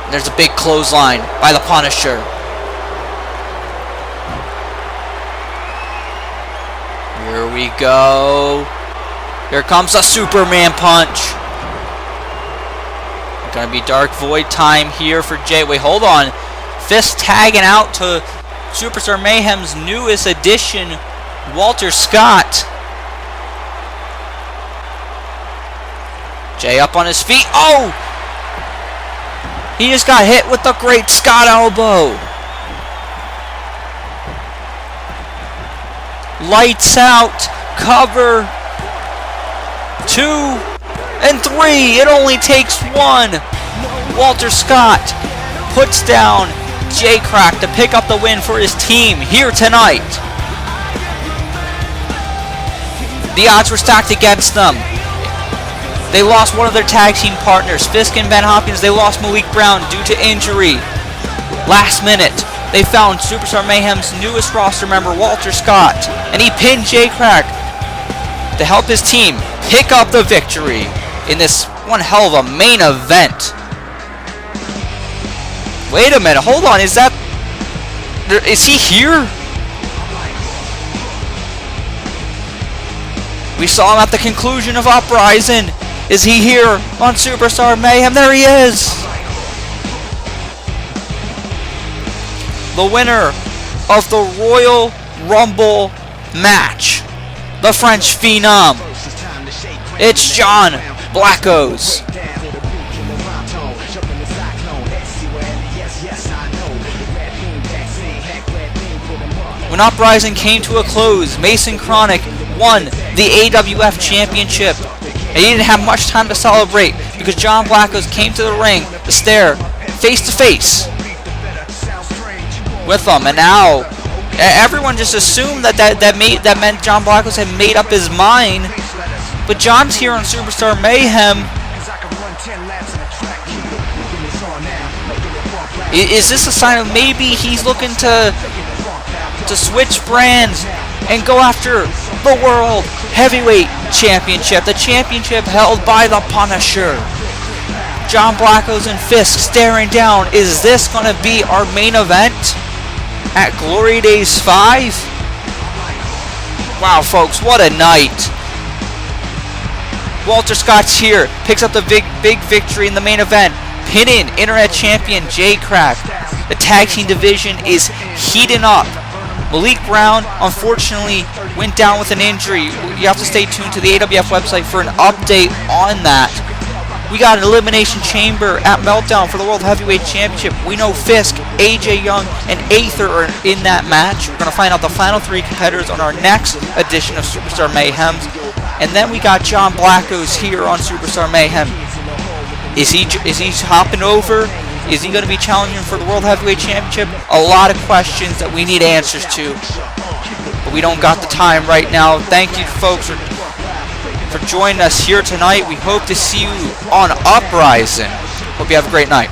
And there's a big clothesline by the Punisher. Here we go. Here comes a Superman punch. Gonna be Dark Void time here for Jay. Wait, hold on. Fisk tagging out to Superstar Mayhem's newest addition, Walter Scott. Jay up on his feet. Oh! He just got hit with the Great Scott elbow. Lights out. Cover. 2 and 3. It only takes 1. Walter Scott puts down Jay Krack to pick up the win for his team here tonight. The odds were stacked against them. They lost one of their tag team partners, Fisk and Ben Hopkins. They lost Malik Brown due to injury. Last minute, they found Superstar Mayhem's newest roster member, Walter Scott, and he pinned Jay Krack to help his team pick up the victory in this One hell of a main event. Wait a minute, hold on, is he here? We saw him at the conclusion of Uprising. Is he here on Superstar Mayhem? There he is! The winner of the Royal Rumble match, the French Phenom. It's John Blackos. When Uprising came to a close, Mason Chronic won the AWF Championship. And he didn't have much time to celebrate because John Blackos came to the ring to stare face to face with him. And now everyone just assumed that meant John Blackos had made up his mind. But John's here on Superstar Mayhem. Is this a sign of maybe he's looking to switch brands and go after the World Heavyweight Championship, the championship held by the Punisher? John Blackos and Fisk staring down. Is this going to be our main event at Glory Days 5? Wow, folks, what a night. Walter Scott's here, picks up the big victory in the main event, pinning Internet Champion Jay Krack. The tag team division is heating up. Malik Brown, unfortunately, went down with an injury. You have to stay tuned to the AWF website for an update on that. We got an Elimination Chamber at Meltdown for the World Heavyweight Championship. We know Fisk, AJ Young, and Aether are in that match. We're going to find out the final 3 competitors on our next edition of Superstar Mayhem. And then we got John Blackos here on Superstar Mayhem. Is he hopping over? Is he going to be challenging for the World Heavyweight Championship? A lot of questions that we need answers to. But we don't got the time right now. Thank you, folks, for joining us here tonight. We hope to see you on Uprising. Hope you have a great night.